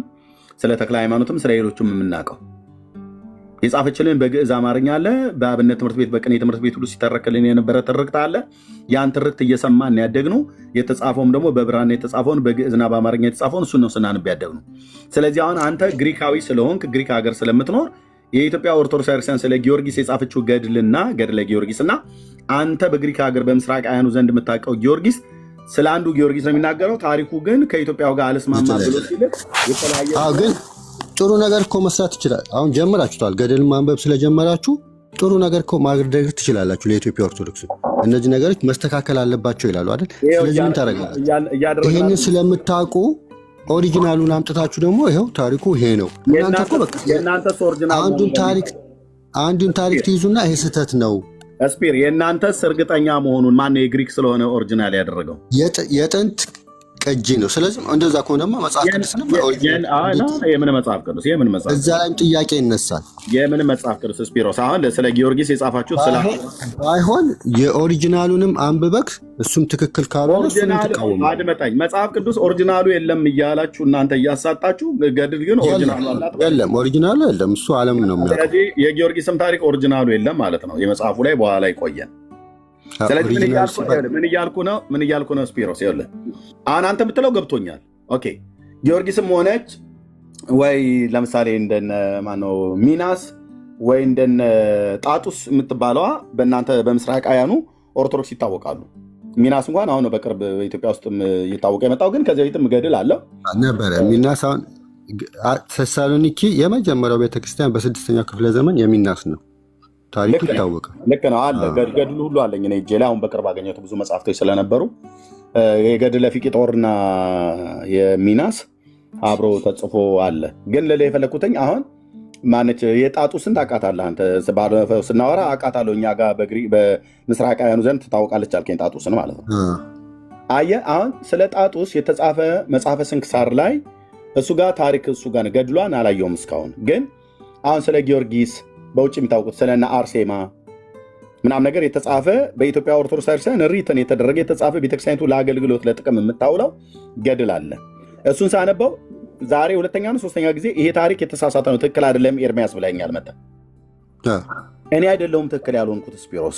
ስለ ተክለ ሃይማኖትም ስለ ሌሎችም የምናውቀው። የጻፈችልን በግዕዝ አማርኛ አለ። በአብነት ትምህርት ቤት በቅኔ ትምህርት ቤት ሁሉ ሲተረክልን የነበረ ትርክት አለ። ያን ትርክት እየሰማን ያደግነው። የተጻፈውም ደግሞ በብራና የተጻፈውን በግዕዝና በአማርኛ የተጻፈውን እሱን ነው ስናነብ ያደግነው። ስለዚህ አሁን አንተ ግሪካዊ ስለሆንክ ግሪክ ሀገር ስለምትኖር የኢትዮጵያ ኦርቶዶክስ ቤተክርስቲያን ስለ ጊዮርጊስ የጻፈችው ገድለ ጊዮርጊስና አንተ በግሪክ ሀገር በምስራቃውያኑ ዘንድ የምታውቀው ጊዮርጊስ ስለ አንዱ ጊዮርጊስ ነው የሚናገረው። ታሪኩ ግን ከኢትዮጵያው ጋር አልስማማ ብሎ ሲል የተለያየ ግን ጥሩ ነገር እኮ መስራት ይችላል። አሁን ጀምራችኋል። ገድል ማንበብ ስለጀመራችሁ ጥሩ ነገር እኮ ማድረግ ትችላላችሁ። ለኢትዮጵያ ኦርቶዶክስ እነዚህ ነገሮች መስተካከል አለባቸው ይላሉ አይደል? ስለዚህ ምን ታደርጋላችሁ? ይህንን ስለምታውቁ ኦሪጂናሉን አምጥታችሁ ደግሞ ይኸው ታሪኩ ይሄ ነው። እናንተ እኮ በቃ አንዱን ታሪክ ትይዙና ይሄ ስህተት ነው። ስፒር የእናንተስ እርግጠኛ መሆኑን ማነው የግሪክ ስለሆነ ኦሪጂናል ያደረገው? የጥንት ቅጂ ነው። ስለዚህ እንደዛ ከሆነማ መጽሐፍ ቅዱስ የምን መጽሐፍ ቅዱስ እዛ ላይም ጥያቄ ይነሳል። የምን መጽሐፍ ቅዱስ ስፒሮስ? አሁን ስለ ጊዮርጊስ የጻፋችሁ ባይሆን የኦሪጂናሉንም አንብበክ እሱም ትክክል ካልሆነ አድመጣኝ። መጽሐፍ ቅዱስ ኦሪጂናሉ የለም እያላችሁ እናንተ እያሳጣችሁ፣ ገድል ግን የለም ኦሪጂናሉ የለም። እሱ ዓለም ነው። ስለዚህ የጊዮርጊስም ታሪክ ኦሪጂናሉ የለም ማለት ነው። የመጽሐፉ ላይ በኋላ ይቆየን። ስለዚህ ምን እያልኩ ነው ስፒሮስ? ይኸውልህ አሁን አንተ የምትለው ገብቶኛል። ኦኬ ጊዮርጊስም ሆነች ወይ ለምሳሌ እንደነ ማነው ሚናስ ወይ እንደነ ጣጡስ የምትባለዋ በእናንተ በምስራቃውያኑ ኦርቶዶክስ ይታወቃሉ። ሚናስ እንኳን አሁን በቅርብ በኢትዮጵያ ውስጥ እየታወቀ የመጣው ግን ከዚህ በፊትም ገድል አለው ነበረ። ሚናስ አሁን ተሳሎኒኪ የመጀመሪያው ቤተክርስቲያን በ6ኛው ክፍለ ዘመን የሚናስ ነው። ታሪኩ ይታወቃል። ልክ ነው አለ። ገድሉ ሁሉ አለኝ እኔ እጄ ላይ አሁን በቅርብ አገኘሁት። ብዙ መጽሐፍቶች ስለነበሩ የገድለ ፊቅጦርና የሚናስ አብሮ ተጽፎ አለ። ግን ልልህ የፈለግኩትኝ አሁን ማነች የጣጡስን ታውቃታለህ አንተ? ባለፈው ስናወራ አውቃታለሁ። እኛ ጋር በምስራቃውያኑ ዘንድ ትታወቃለች አልከኝ፣ ጣጡስን ማለት ነው። አየህ አሁን ስለ ጣጡስ የተጻፈ መጽሐፈ ስንክሳር ላይ እሱ ጋር ታሪክ እሱ ጋር ገድሏን አላየውም እስካሁን። ግን አሁን ስለ ጊዮርጊስ በውጭ የሚታወቁት ስለና አርሴማ ምናምን ነገር የተጻፈ በኢትዮጵያ ኦርቶዶክስ ቤተክርስቲያን ሪትን የተደረገ የተጻፈ ቤተክርስቲያኒቱ ለአገልግሎት ለጥቅም የምታውለው ገድል አለ። እሱን ሳነበው ዛሬ 2ኛ ነው 3ኛ ጊዜ ይሄ ታሪክ የተሳሳተ ነው፣ ትክክል አይደለም ኤርሚያስ ብለኛል። መጣ እኔ አይደለሁም ትክክል ያልሆንኩት ስፒሮስ፣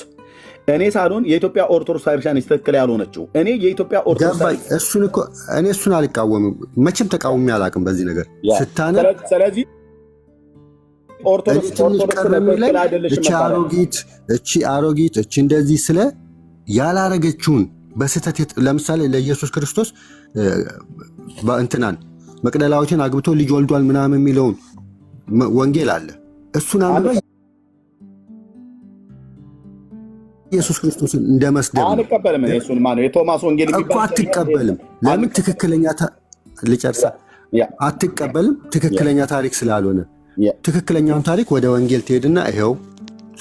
እኔ ሳልሆን የኢትዮጵያ ኦርቶዶክስ ቤተክርስቲያን ትክክል ያልሆነችው እኔ የኢትዮጵያ ኦርቶዶክስ እሱን እኮ እኔ እሱን አልቃወምም፣ መቼም ተቃውሜ አላውቅም በዚህ ነገር ስታነብ። ስለዚህ ኦርቶዶክስ እቺ አሮጊት እቺ እንደዚህ ስለ ያላረገችውን በስህተት ለምሳሌ ለኢየሱስ ክርስቶስ እንትናን መቅደላዊትን አግብቶ ልጅ ወልዷል ምናምን የሚለውን ወንጌል አለ። እሱን አንበ ኢየሱስ ክርስቶስን እንደመስደብ አንቀበልም። እሱን ማነው የቶማስ ወንጌል እኮ አትቀበልም። ለምን ትክክለኛ ልጨርሳ አትቀበልም? ትክክለኛ ታሪክ ስላልሆነ ትክክለኛውን ታሪክ ወደ ወንጌል ትሄድና ይኸው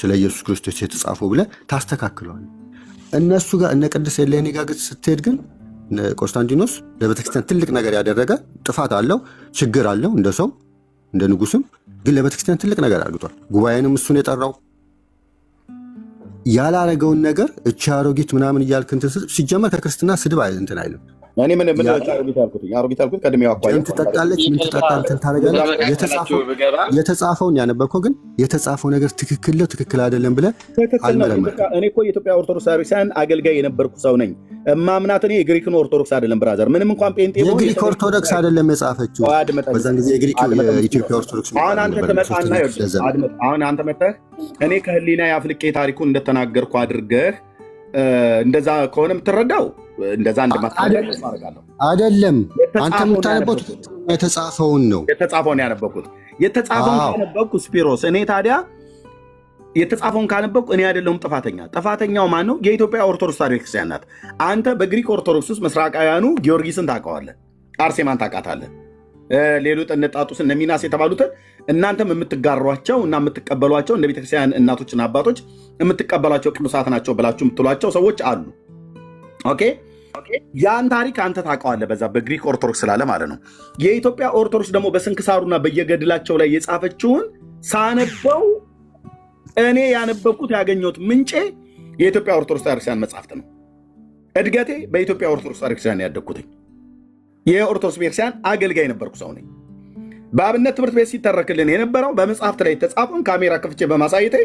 ስለ ኢየሱስ ክርስቶስ የተጻፈው ብለህ ታስተካክለዋለህ። እነሱ ጋር እነ ቅድስት ኤሌኒ ጋር ስትሄድ ግን ቆስጠንጢኖስ ለቤተክርስቲያን ትልቅ ነገር ያደረገ ጥፋት አለው፣ ችግር አለው፣ እንደ ሰው እንደ ንጉስም፣ ግን ለቤተክርስቲያን ትልቅ ነገር አድርጓል። ጉባኤንም እሱን የጠራው ያላረገውን ነገር እቺ አሮጊት ምናምን እያልክ እንትን ሲጀመር ከክርስትና ስድብ እንትን አይልም። እኔ ምን አሮጊት ያልኩት ከእድሜው አኳያ ትጠጣለች፣ ምን ትጠጣ እንትን ታደርጋለች። የተጻፈውን ያነበብከው ግን የተጻፈው ነገር ትክክል ነው ትክክል አይደለም ብለህ አልመረመርም። እኔ እኮ የኢትዮጵያ ኦርቶዶክስ ቤተክርስቲያን አገልጋይ የነበርኩ ሰው ነኝ። እማምናት እኔ የግሪክን ኦርቶዶክስ አይደለም ብራዘር፣ ምንም እንኳን ጴንጤ የግሪክ ኦርቶዶክስ አይደለም የጻፈችው በዛን ጊዜ የግሪክ የኢትዮጵያ ኦርቶዶክስ። አሁን አንተ መጥተህ እኔ ከህሊና ያፍልቄ ታሪኩን እንደተናገርኩ አድርገህ እንደዛ ከሆነ የምትረዳው እንደዛ እንደማታደርጋለሁ አይደለም። አንተ የምታነበው የተጻፈውን ነው። የተጻፈውን ያነበብኩት የተጻፈውን ካነበብኩ ስፒሮስ፣ እኔ ታዲያ የተጻፈውን ካነበብኩ እኔ አይደለሁም ጥፋተኛ። ጥፋተኛው ማን ነው? የኢትዮጵያ ኦርቶዶክስ ቤተክርስቲያን ናት። አንተ በግሪክ ኦርቶዶክስ ውስጥ ምስራቃውያኑ ጊዮርጊስን ታውቀዋለህ፣ አርሴማን ታውቃታለህ፣ ሌሎች እነ ጣጡስ እነ ሚናስ የተባሉትን እናንተም የምትጋሯቸው እና የምትቀበሏቸው እንደ ቤተክርስቲያን እናቶችና አባቶች የምትቀበሏቸው ቅዱሳት ናቸው ብላችሁ የምትሏቸው ሰዎች አሉ። ኦኬ፣ ያን ታሪክ አንተ ታውቀዋለህ፣ በዛ በግሪክ ኦርቶዶክስ ስላለ ማለት ነው። የኢትዮጵያ ኦርቶዶክስ ደግሞ በስንክሳሩና በየገድላቸው ላይ የጻፈችውን ሳነበው እኔ ያነበብኩት ያገኘሁት ምንጬ የኢትዮጵያ ኦርቶዶክስ ቤተክርስቲያን መጽሐፍት ነው። እድገቴ በኢትዮጵያ ኦርቶዶክስ ቤተክርስቲያን ያደግኩትኝ የኦርቶዶክስ ቤተክርስቲያን አገልጋይ ነበርኩ ሰው ነኝ። በአብነት ትምህርት ቤት ሲተረክልን የነበረው በመጽሐፍት ላይ የተጻፈውን ካሜራ ከፍቼ በማሳየቴ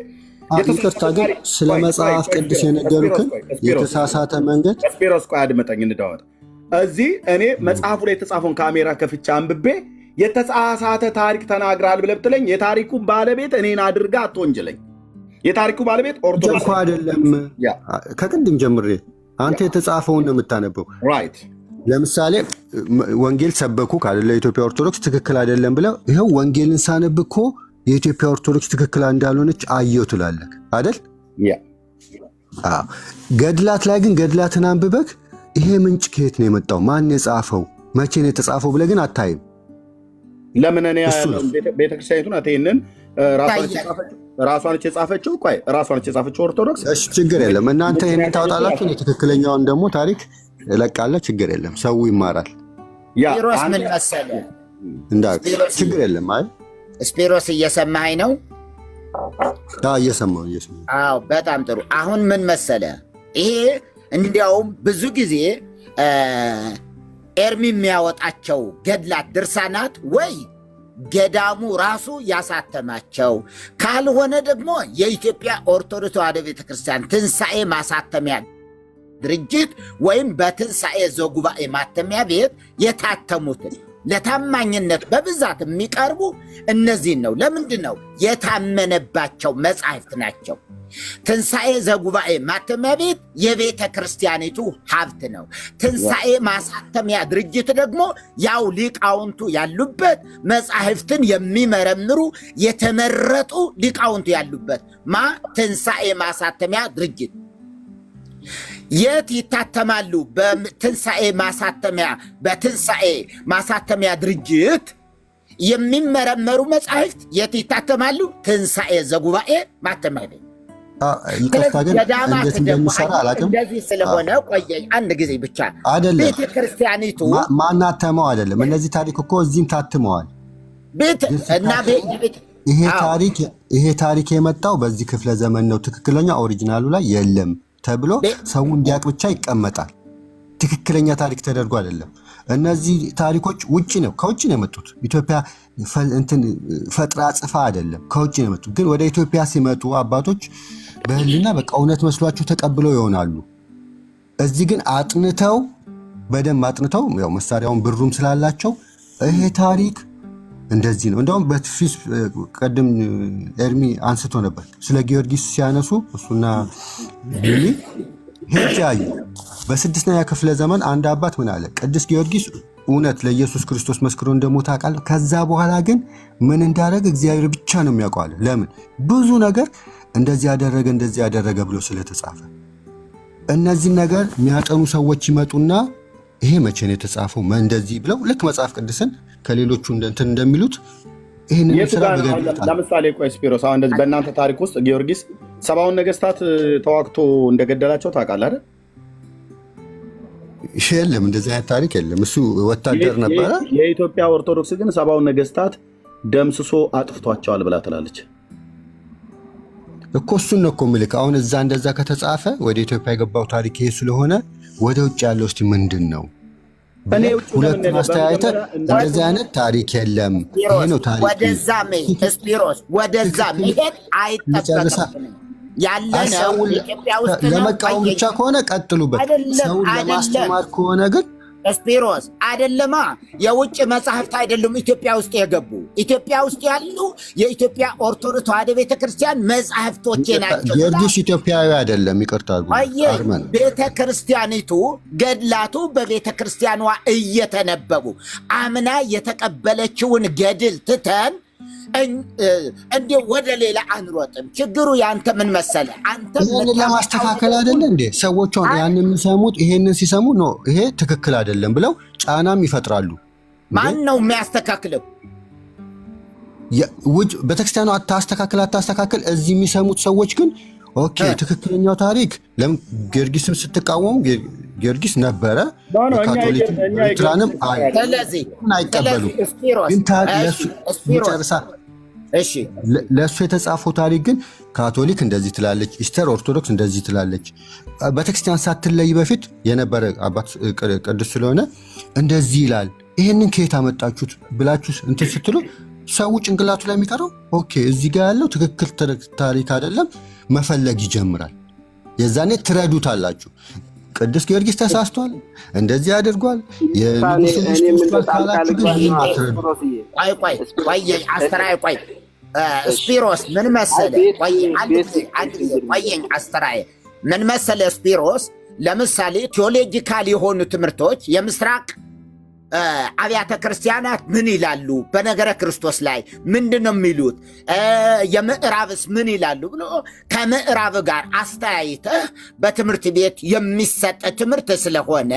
ይቅርታ፣ ግን ስለ መጽሐፍ ቅዱስ የነገሩትን የተሳሳተ መንገድ ስፒሮስ ቆይ አድመጠኝ እንደዋወጥ እዚህ እኔ መጽሐፉ ላይ የተጻፈውን ካሜራ ከፍቼ አንብቤ የተሳሳተ ታሪክ ተናግራል ብለህ ብትለኝ የታሪኩ ባለቤት እኔን አድርጋ አትወንጅለኝ። የታሪኩ ባለቤት ኦርቶዶክስ አይደለም። ከቅድም ጀምሬ አንተ የተጻፈውን ነው የምታነበው። ራይት። ለምሳሌ ወንጌል ሰበኩ ካለ ለኢትዮጵያ ኦርቶዶክስ ትክክል አይደለም ብለው ይኸው ወንጌልን ሳነብ እኮ የኢትዮጵያ ኦርቶዶክስ ትክክል እንዳልሆነች አየሁ ትላለህ አይደል? ገድላት ላይ ግን ገድላትን አንብበህ ይሄ ምንጭ ከየት ነው የመጣው ማን የጻፈው መቼ ነው የተጻፈው ብለህ ግን አታይም። ለምን እኔ ቤተክርስቲያኒቱ ናት ይሄንን ራሷን የጻፈችው? ቆይ ራሷን የጻፈችው ኦርቶዶክስ። እሺ ችግር የለም። እናንተ ይሄንን ታወጣላችሁ፣ የትክክለኛውን ደግሞ ታሪክ እለቃለሁ። ችግር የለም። ሰው ይማራል። ስፒሮስ ምን መሰለህ ችግር የለም። አይ ስፒሮስ እየሰማኸኝ ነው? እየሰማሁ። አዎ በጣም ጥሩ። አሁን ምን መሰለህ ይሄ እንዲያውም ብዙ ጊዜ ኤርሚ የሚያወጣቸው ገድላት ድርሳናት ወይ ገዳሙ ራሱ ያሳተማቸው ካልሆነ ደግሞ የኢትዮጵያ ኦርቶዶክስ ተዋሕዶ ቤተክርስቲያን ትንሣኤ ማሳተሚያ ድርጅት ወይም በትንሣኤ ዘጉባኤ ማተሚያ ቤት የታተሙትን ለታማኝነት በብዛት የሚቀርቡ እነዚህን ነው። ለምንድን ነው? የታመነባቸው መጻሕፍት ናቸው። ትንሣኤ ዘጉባኤ ማተሚያ ቤት የቤተ ክርስቲያኒቱ ሀብት ነው። ትንሣኤ ማሳተሚያ ድርጅት ደግሞ ያው ሊቃውንቱ ያሉበት መጻሕፍትን የሚመረምሩ የተመረጡ ሊቃውንቱ ያሉበት ትንሣኤ ማሳተሚያ ድርጅት። የት ይታተማሉ? በትንሣኤ ማሳተሚያ ድርጅት የሚመረመሩ መጻሕፍት የት ይታተማሉ? ትንሣኤ ዘጉባኤ ማተሚያ ቤት። ገዳማት እንደዚህ ስለሆነ ቆየኝ አንድ ጊዜ ብቻ አይደለም። ቤተ ክርስቲያኒቱ ማናተመው አይደለም። እነዚህ ታሪክ እኮ እዚህም ታትመዋል። ይሄ ታሪክ የመጣው በዚህ ክፍለ ዘመን ነው። ትክክለኛ ኦሪጂናሉ ላይ የለም ተብሎ ሰው እንዲያውቅ ብቻ ይቀመጣል። ትክክለኛ ታሪክ ተደርጎ አይደለም። እነዚህ ታሪኮች ከውጭ ነው የመጡት። ኢትዮጵያ ፈጥራ ጽፋ አይደለም፣ ከውጭ ነው የመጡት። ግን ወደ ኢትዮጵያ ሲመጡ አባቶች በህልና በቃ እውነት መስሏቸው ተቀብለው ይሆናሉ። እዚህ ግን በደንብ አጥንተው ያው መሳሪያውን ብሩም ስላላቸው ይሄ ታሪክ እንደዚህ ነው። እንደውም በፊት ቀደም ኤርሚ አንስቶ ነበር ስለ ጊዮርጊስ ሲያነሱ እሱና ቢኒ ሄጃዩ በ6ኛ ክፍለ ዘመን አንድ አባት ምን አለ? ቅዱስ ጊዮርጊስ እውነት ለኢየሱስ ክርስቶስ መስክሮ እንደሞተ አውቃለሁ። ከዛ በኋላ ግን ምን እንዳደረገ እግዚአብሔር ብቻ ነው የሚያውቀው አለ። ለምን? ብዙ ነገር እንደዚህ ያደረገ ብሎ ስለተጻፈ። እነዚህ ነገር የሚያጠኑ ሰዎች ይመጡና ይሄ መቼ ነው የተጻፈው እንደዚህ ብለው ልክ መጽሐፍ ቅዱስን ከሌሎቹ እንትን እንደሚሉት ይሄንን ስራ በገድሉታል። ለምሳሌ ቆይ ስፒሮስ፣ አሁን እንደዚህ በእናንተ ታሪክ ውስጥ ጊዮርጊስ 70ውን ነገስታት ተዋግቶ እንደገደላቸው ታውቃለህ አይደል? የለም እንደዚህ አይነት ታሪክ የለም። እሱ ወታደር ነበረ። የኢትዮጵያ ኦርቶዶክስ ግን 70ውን ነገስታት ደምስሶ አጥፍቷቸዋል ብላ ትላለች እኮ። እሱን ነው እኮ ምልክ። አሁን እንደዛ ከተጻፈ ወደ ኢትዮጵያ የገባው ታሪክ ይሄ ስለሆነ ወደ ውጭ ያለው እስቲ ምንድን ነው? ሁለቱን አስተያየተ እንደዚህ አይነት ታሪክ የለም። ይሄ ነው ታሪክ። ወደዛ መሄድ አይጠበቅም። ያለነው ኢትዮጵያ ውስጥ ነው። ለመቃወም ብቻ ከሆነ ቀጥሉበት። ሰውን ለማስተማር ከሆነ ግን ስፒሮስ አይደለማ። የውጭ መጽሐፍት አይደሉም ኢትዮጵያ ውስጥ የገቡ። ኢትዮጵያ ውስጥ ያሉ የኢትዮጵያ ኦርቶዶክስ ተዋሕዶ ቤተክርስቲያን መጽሐፍቶቼ ናቸው። ጊዮርጊስ ኢትዮጵያዊ አይደለም፣ ይቅርታ ቤተክርስቲያኒቱ ገድላቱ በቤተክርስቲያኗ እየተነበቡ አምና የተቀበለችውን ገድል ትተን እንዴ ወደ ሌላ አንሮጥም። ችግሩ ያንተ ምን መሰለ? አንተ ይሄንን ለማስተካከል አይደለ እንዴ ሰዎች ያን የሚሰሙት ይሄንን ሲሰሙ ነው ይሄ ትክክል አይደለም ብለው ጫናም ይፈጥራሉ። ማን ነው የሚያስተካክለው? ቤተክርስቲያኗ አታስተካክል። እዚህ የሚሰሙት ሰዎች ግን ኦኬ ትክክለኛው ታሪክ ለምን ጊዮርጊስም ስትቃወሙ ጊዮርጊስ ነበረ ካቶሊክ ትራንም አይቀበሉ ግን መጨረሻ ለእሱ የተጻፈው ታሪክ ግን ካቶሊክ እንደዚህ ትላለች፣ ኢስተር ኦርቶዶክስ እንደዚህ ትላለች። ቤተክርስቲያን ሳትለይ በፊት የነበረ አባት ቅዱስ ስለሆነ እንደዚህ ይላል። ይህንን ከየት አመጣችሁት ብላችሁ እንትን ስትሉ ሰው ጭንቅላቱ ላይ የሚቀረው ኦኬ እዚህ ጋር ያለው ትክክል ታሪክ አይደለም መፈለግ ይጀምራል። የዛኔ ትረዱታላችሁ። ቅዱስ ጊዮርጊስ ተሳስቷል፣ እንደዚህ አድርጓል፣ የንጉሥ ሚስት ካላችሁ ግን ይህን አትረዱ። ቆይ ስፒሮስ ምን መሰለ? አንድ ጊዜ ቆየኝ አስተራዬ። ምን መሰለ ስፒሮስ፣ ለምሳሌ ቴዎሎጂካል የሆኑ ትምህርቶች የምስራቅ አብያተ ክርስቲያናት ምን ይላሉ በነገረ ክርስቶስ ላይ ምንድን ነው የሚሉት? የምዕራብስ ምን ይላሉ ብሎ ከምዕራብ ጋር አስተያይተህ በትምህርት ቤት የሚሰጥ ትምህርት ስለሆነ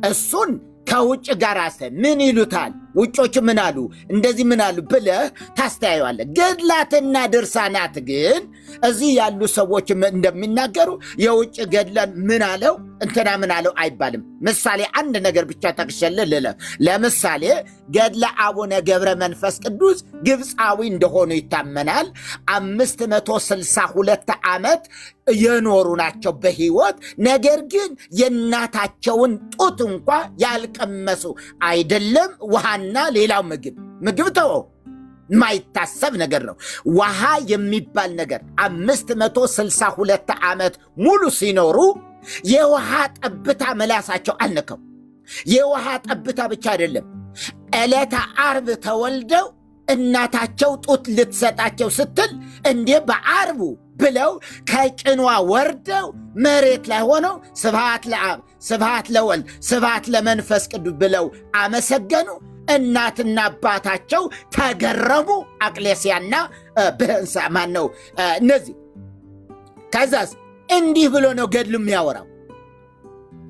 እሱን ከውጭ ጋር ምን ይሉታል፣ ውጮች ምን አሉ፣ እንደዚህ ምን አሉ ብለህ ታስተያየዋለህ። ገድላትና ድርሳናት ግን እዚህ ያሉ ሰዎች እንደሚናገሩ የውጭ ገድለን ምን አለው እንትና ምን አለው አይባልም። ምሳሌ አንድ ነገር ብቻ ጠቅሼልህ ልለፍ። ለምሳሌ ገድለ አቡነ ገብረ መንፈስ ቅዱስ ግብፃዊ እንደሆኑ ይታመናል። 562 ዓመት የኖሩ ናቸው በሕይወት። ነገር ግን የእናታቸውን ጡት እንኳ ያልቀመሱ አይደለም ውሃና ሌላው ምግብ ተወው፣ የማይታሰብ ነገር ነው። ውሃ የሚባል ነገር 562 ዓመት ሙሉ ሲኖሩ የውሃ ጠብታ መላሳቸው አልነካው። የውሃ ጠብታ ብቻ አይደለም፣ ዕለተ ዓርብ ተወልደው እናታቸው ጡት ልትሰጣቸው ስትል እንዴ በዓርቡ ብለው ከጭኗ ወርደው መሬት ላይ ሆነው ስብሐት ለአብ ስብሐት ለወልድ ስብሐት ለመንፈስ ቅዱስ ብለው አመሰገኑ። እናትና አባታቸው ተገረሙ። አቅሌስያና ብህንሳ ማን ነው እነዚህ? ከዛስ እንዲህ ብሎ ነው ገድሉ የሚያወራው።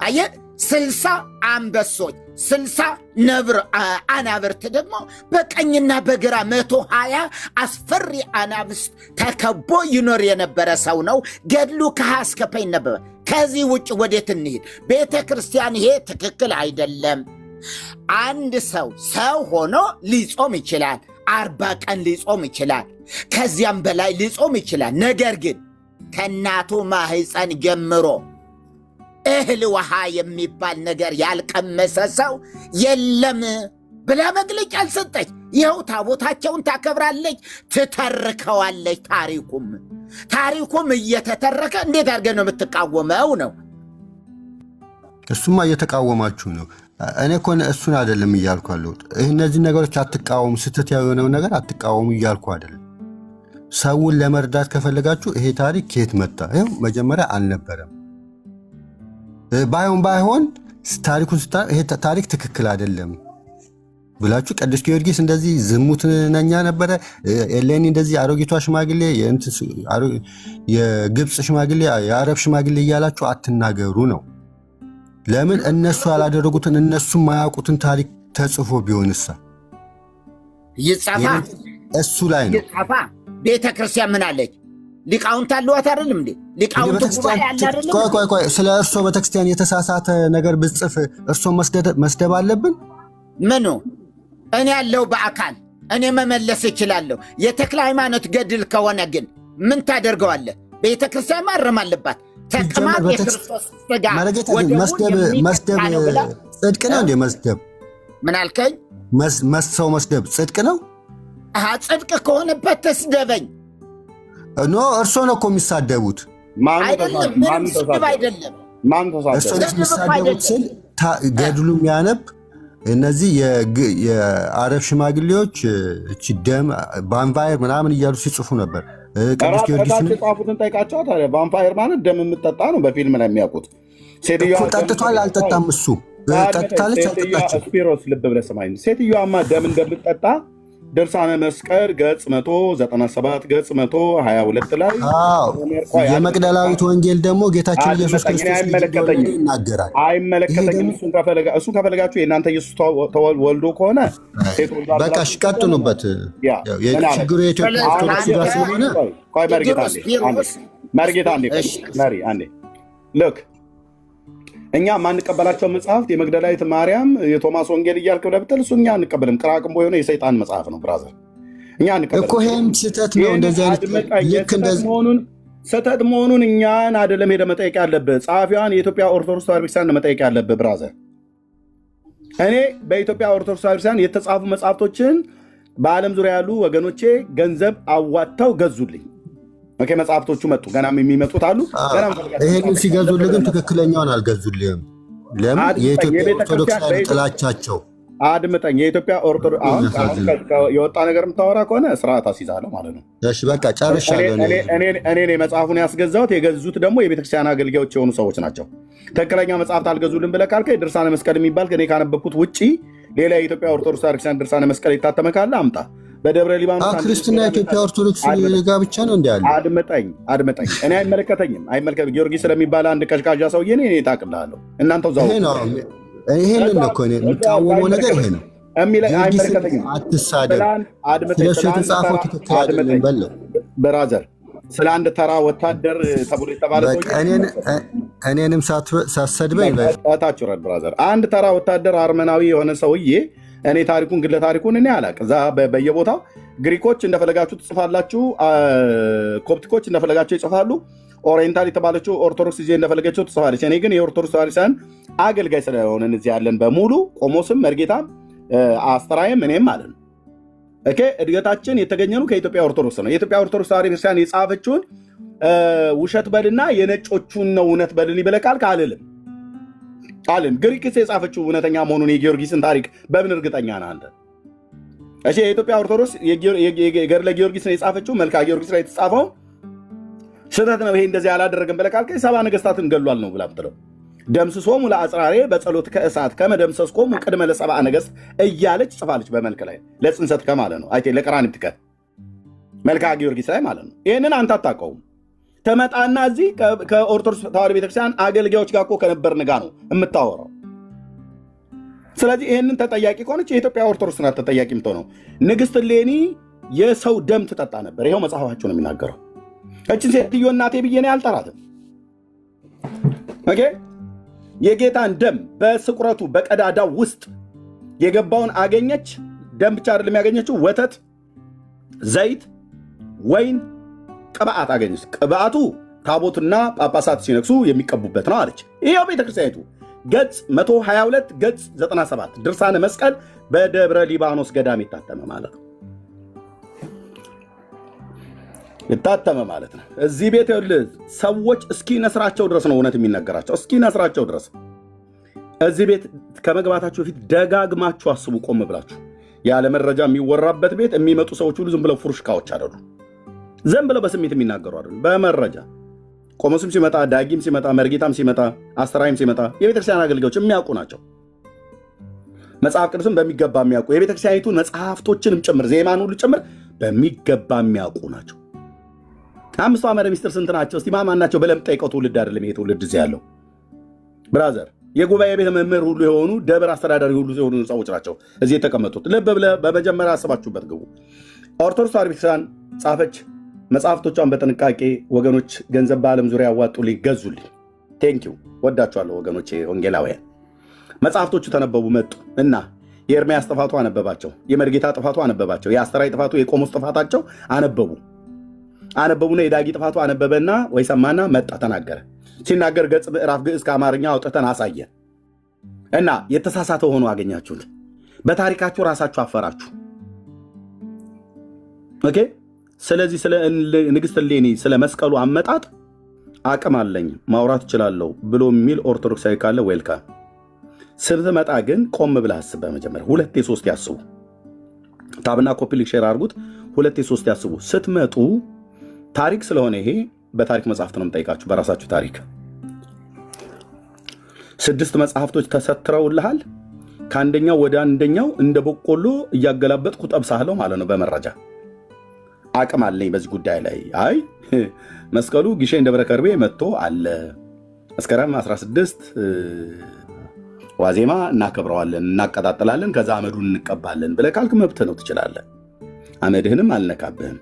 አየህ 60 አንበሶች 60 ነብር አናብርት ደግሞ በቀኝና በግራ 120 አስፈሪ አናብስት ተከቦ ይኖር የነበረ ሰው ነው። ገድሉ ከሀ እስከ ፐ ነበረ። ከዚህ ውጭ ወዴት እንሂድ? ቤተ ክርስቲያን ይሄ ትክክል አይደለም። አንድ ሰው ሆኖ ሊጾም ይችላል። 40 ቀን ሊጾም ይችላል። ከዚያም በላይ ሊጾም ይችላል። ነገር ግን ከእናቱ ማህፀን ጀምሮ እህል ውሃ የሚባል ነገር ያልቀመሰ ሰው የለም ብላ መግለጫ አልሰጠች። ይኸው ታቦታቸውን ታከብራለች፣ ትተርከዋለች። ታሪኩም እየተተረከ እንዴት አድርገህ ነው የምትቃወመው ነው? እሱማ እየተቃወማችሁ ነው። እኔ እኮ እሱን አይደለም እያልኩ አለሁት። እነዚህ ነገሮች አትቃወሙ፣ ስህተት የሆነው ነገር አትቃወሙ እያልኩ አይደለም። ሰውን ለመርዳት ከፈለጋችሁ ይሄ ታሪክ ከየት መጣ? ይኸው መጀመሪያ አልነበረም። ባይሆን ታሪኩን ስታ ይሄ ታሪክ ትክክል አይደለም ብላችሁ ቅዱስ ጊዮርጊስ እንደዚህ ዝሙተኛ ነበረ፣ ኤሌኒ እንደዚህ አሮጊቷ ሽማግሌ፣ የግብፅ ሽማግሌ፣ የአረብ ሽማግሌ እያላችሁ አትናገሩ ነው። ለምን እነሱ ያላደረጉትን እነሱ ማያውቁትን ታሪክ ተጽፎ ቢሆንሳ ይጻፋ። እሱ ላይ ነው ይጻፋ። ቤተ ክርስቲያን ምን አለች? ሊቃውንት አለዋት አይደለም እንዴ? ሊቃውንት ጉባኤ አለ አይደለም? ቆይ ስለ እርሶ ቤተክርስቲያን የተሳሳተ ነገር ብጽፍ እርሶ መስደብ አለብን? ምኑ? እኔ ያለው በአካል እኔ መመለስ እችላለሁ። የተክለ ሃይማኖት ገድል ከሆነ ግን ምን ታደርገዋለህ? ቤተ ክርስቲያን ማረም አለባት። ተቅማጥ የክርስቶስ ሥጋ መስደብ ጽድቅ ነው እንዴ? መስደብ ምን አልከኝ? ሰው መስደብ ጽድቅ ነው? ጽድቅ ከሆነበት ተስደበኝ። ኖ እርሶ ነው እኮ የሚሳደቡት። አይደለም፣ ምንም ስድብ አይደለም። እርሶ የሚሳደቡት ስል ገድሉ የሚያነብ እነዚህ የአረብ ሽማግሌዎች እቺ ደም ቫምፓየር ምናምን እያሉ ሲጽፉ ነበር። ቅዱስ ጊዮርጊስን ጻፉትን ጠይቃቸው። ታዲያ ቫምፓየር ማለት ደም የምትጠጣ ነው። በፊልም ላይ የሚያውቁት ሴትዮዋ ጠጥቷል አልጠጣም? እሱ ጠጥታለች አልጠጣችም? ስፒሮስ ልብ ብለህ ስማኝ። ሴትዮዋማ ደም እንደምትጠጣ ድርሳነ መስቀል ገጽ 197 ገጽ 122 ላይ የመቅደላዊት ወንጌል ደግሞ ጌታችን ኢየሱስ ክርስቶስ ይናገራል። አይመለከተኝም። እሱን ከፈለጋችሁ የእናንተ ኢየሱስ ተወልዶ ከሆነ በቃ ቀጥሉበት። ችግሩ የኢትዮጵያ ኦርቶዶክስ ጋር ስለሆነ መርጌታ አንዴ ልክ እኛ ማንቀበላቸው መጽሐፍት የመግደላዊት ማርያም፣ የቶማስ ወንጌል እያልክ ብለህ ብትል እሱ እኛ አንቀበልም። ቅራቅንቦ የሆነ የሰይጣን መጽሐፍ ነው ብራዘር፣ እኛ አንቀበልም እኮ። ይሄም ስህተት ነው። እንደዚህ አይነት ልክ እንደዚህ ስህተት መሆኑን እኛን አይደለም ሄደህ መጠየቅ ያለብህ፣ ጸሐፊዋን የኢትዮጵያ ኦርቶዶክስ ተዋሕዶ ቤተክርስቲያን መጠየቅ ያለብህ ብራዘር። እኔ በኢትዮጵያ ኦርቶዶክስ ተዋሕዶ ቤተክርስቲያን የተጻፉ መጽሐፍቶችን በዓለም ዙሪያ ያሉ ወገኖቼ ገንዘብ አዋጥተው ገዙልኝ። ኦኬ፣ መጽሐፍቶቹ መጡ፣ ገናም የሚመጡት አሉ። ይሄን ሲገዙልህ ግን ትክክለኛውን አልገዙልህም። ለምን? የኢትዮጵያ ኦርቶዶክስ ጥላቻቸው። አድምጠኝ። የኢትዮጵያ ኦርቶዶክስ የወጣ ነገር የምታወራ ከሆነ ስርዓት አስይዛለሁ ማለት ነው። እሺ በቃ ጨርሻለሁ። እኔ መጽሐፉን ያስገዛሁት፣ የገዙት ደግሞ የቤተክርስቲያን አገልጋዮች የሆኑ ሰዎች ናቸው። ትክክለኛ መጽሐፍት አልገዙልን ብለህ ካልከኝ ድርሳነ መስቀል የሚባል እኔ ካነበብኩት ውጭ ሌላ የኢትዮጵያ ኦርቶዶክስ ቤተክርስቲያን ድርሳነ መስቀል የታተመ ካለ አምጣ። በደብረ ሊባኖስ ክርስትና የኢትዮጵያ ኦርቶዶክስ ጋር ብቻ ነው እንዳለ። አድምጠኝ። እኔ አይመለከተኝም። ጊዮርጊስ ስለሚባል አንድ ቀዥቃዣ ሰውዬ እኔ ታቅልሃለሁ። እናንተው ዛው ይሄንን ነው እኮ እኔ የሚቃወመው ነገር ይሄ ነው። አይመለከተኝም። አትሳደብ። ስለሱ የተጻፈው ትክክል አይደለም በለው ብራዘር። ስለ አንድ ተራ ወታደር ተብሎ የተባለ እኔንም ሳትሰድበኝ ታች ረድ ብራዘር። አንድ ተራ ወታደር አርመናዊ የሆነ ሰውዬ እኔ ታሪኩን ግለ ታሪኩን እኔ አላውቅም። እዛ በየቦታው ግሪኮች እንደፈለጋችሁ ትጽፋላችሁ፣ ኮፕቲኮች እንደፈለጋቸው ይጽፋሉ። ኦሪየንታል የተባለችው ኦርቶዶክስ ጊዜ እንደፈለገችው ትጽፋለች። እኔ ግን የኦርቶዶክስ ተዋሕዶ አገልጋይ ስለሆነን እዚህ ያለን በሙሉ ቆሞስም፣ መርጌታም፣ አስተራይም እኔም ማለት ነው። ኦኬ፣ እድገታችን የተገኘኑ ከኢትዮጵያ ኦርቶዶክስ ነው። የኢትዮጵያ ኦርቶዶክስ ተዋሕዶ ቤተክርስቲያን የጻፈችውን ውሸት በልና የነጮቹን ነው እውነት በልን ይበለቃል ካልልም አለን። ግሪክስ የጻፈችው እውነተኛ መሆኑን የጊዮርጊስን ታሪክ በምን እርግጠኛ ነህ አንተ? እሺ፣ የኢትዮጵያ ኦርቶዶክስ ገድለ ጊዮርጊስን የጻፈችው መልካ ጊዮርጊስ ላይ የተጻፈው ስህተት ነው፣ ይሄ እንደዚህ አላደረገም ብለህ ካልከኝ 70 ነገስታትን ገሏል ነው ብላ ብትለው፣ ደምስሶሙ ለአጽራሬ በጸሎት ከእሳት ከመደምሰስኮሙ ቅድመ ለ70 ነገስት እያለች ጽፋለች። በመልክ ላይ ለጽንሰት ከማለት ነው አይቴ ለቀራንብት ቀን መልካ ጊዮርጊስ ላይ ማለት ነው። ይህንን አንተ አታውቀውም። ተመጣና እዚህ ከኦርቶዶክስ ተዋሕዶ ቤተክርስቲያን አገልጋዮች ጋር እኮ ከነበርን ጋር ነው የምታወራው። ስለዚህ ይህንን ተጠያቂ ከሆነች የኢትዮጵያ ኦርቶዶክስ ናት ተጠያቂ የምትሆነው። ንግስት እሌኒ የሰው ደም ትጠጣ ነበር። ይኸው መጽሐፋቸው ነው የሚናገረው። እችን ሴትዮ እናቴ ብዬ ነው አልጠራትም። ኦኬ፣ የጌታን ደም በስቁረቱ በቀዳዳው ውስጥ የገባውን አገኘች። ደም ብቻ አይደለም ያገኘችው፣ ወተት፣ ዘይት፣ ወይን፣ ቅብአት አገኘች። ቅብአቱ ታቦትና ጳጳሳት ሲነግሱ የሚቀቡበት ነው አለች። ይኸው ቤተክርስቲያኒቱ ገጽ 122 ገጽ 97 ድርሳነ መስቀል በደብረ ሊባኖስ ገዳም የታተመ ማለት ነው። የታተመ ማለት ነው። እዚህ ቤት ሰዎች እስኪ ነስራቸው ድረስ ነው እውነት የሚነገራቸው፣ እስኪ ነስራቸው ድረስ። እዚህ ቤት ከመግባታችሁ በፊት ደጋግማችሁ አስቡ፣ ቆም ብላችሁ። ያለ መረጃ የሚወራበት ቤት የሚመጡ ሰዎች ሁሉ ዝም ብለው ፉርሽካዎች አይደሉ፣ ዝም ብለው በስሜት የሚናገሩ አይደሉ። በመረጃ ቆሞስም ሲመጣ፣ ዳጊም ሲመጣ፣ መርጌታም ሲመጣ፣ አስተራይም ሲመጣ የቤተክርስቲያን አገልጋዮች የሚያውቁ ናቸው። መጽሐፍ ቅዱስም በሚገባ የሚያውቁ የቤተክርስቲያኒቱን መጽሐፍቶችንም ጭምር ዜማን ሁሉ ጭምር በሚገባ የሚያውቁ ናቸው። አምስቱ አዕማደ ምስጢር ስንት ናቸው? እስቲ ማማን ናቸው ብለህ ጠይቀው። ትውልድ አይደለም ይሄ ትውልድ እዚህ ያለው ብራዘር፣ የጉባኤ ቤተ መምህር ሁሉ የሆኑ ደብር አስተዳዳሪ ሁሉ የሆኑ ሰዎች ናቸው እዚህ የተቀመጡት። ልብ ብለህ በመጀመሪያ አስባችሁበት ግቡ። ኦርቶዶክስ ተዋሕዶ ቤተክርስቲያን ጻፈች። መጽሐፍቶቿን በጥንቃቄ ወገኖች ገንዘብ በዓለም ዙሪያ ያዋጡልኝ፣ ገዙልኝ። ቴንኪው፣ ወዳችኋለሁ ወገኖቼ ወንጌላውያን። መጽሐፍቶቹ ተነበቡ መጡ እና የኤርምያስ ጥፋቱ አነበባቸው፣ የመርጌታ ጥፋቱ አነበባቸው፣ የአስተራይ ጥፋቱ፣ የቆሞስ ጥፋታቸው አነበቡና የዳጊ ጥፋቱ አነበበና ወይ ሰማና መጣ ተናገረ። ሲናገር ገጽ ምዕራፍ ግዕዝ ከአማርኛ አውጥተን አሳየን እና የተሳሳተ ሆኖ አገኛችሁት። በታሪካችሁ ራሳችሁ አፈራችሁ። ኦኬ። ስለዚህ ስለ ንግሥት እሌኒ ስለ መስቀሉ አመጣጥ አቅም አለኝ ማውራት እችላለሁ ብሎ የሚል ኦርቶዶክሳዊ ካለ ዌልካም። ስትመጣ ግን ቆም ብለህ አስብ። በመጀመሪያ 2 3 ያስቡ። ታብና ኮፒ ሊንክ ሼር አድርጉት። 2 3 ያስቡ ስትመጡ። ታሪክ ስለሆነ ይሄ በታሪክ መጽሐፍት ነው የምጠይቃችሁ። በራሳችሁ ታሪክ 6 መጽሐፍቶች ተሰትረውልሃል። ከአንደኛው ወደ አንደኛው እንደ በቆሎ እያገላበጥኩ ጠብሳለሁ ማለት ነው። በመረጃ አቅም አለኝ በዚህ ጉዳይ ላይ። አይ መስቀሉ ግሼን ደብረ ከርቤ መጥቶ አለ መስከረም 16 ዋዜማ እናከብረዋለን፣ እናቀጣጥላለን፣ ከዛ አመዱን እንቀባለን ብለህ ካልክ መብት ነው፣ ትችላለህ። አመድህንም አልነካብህም።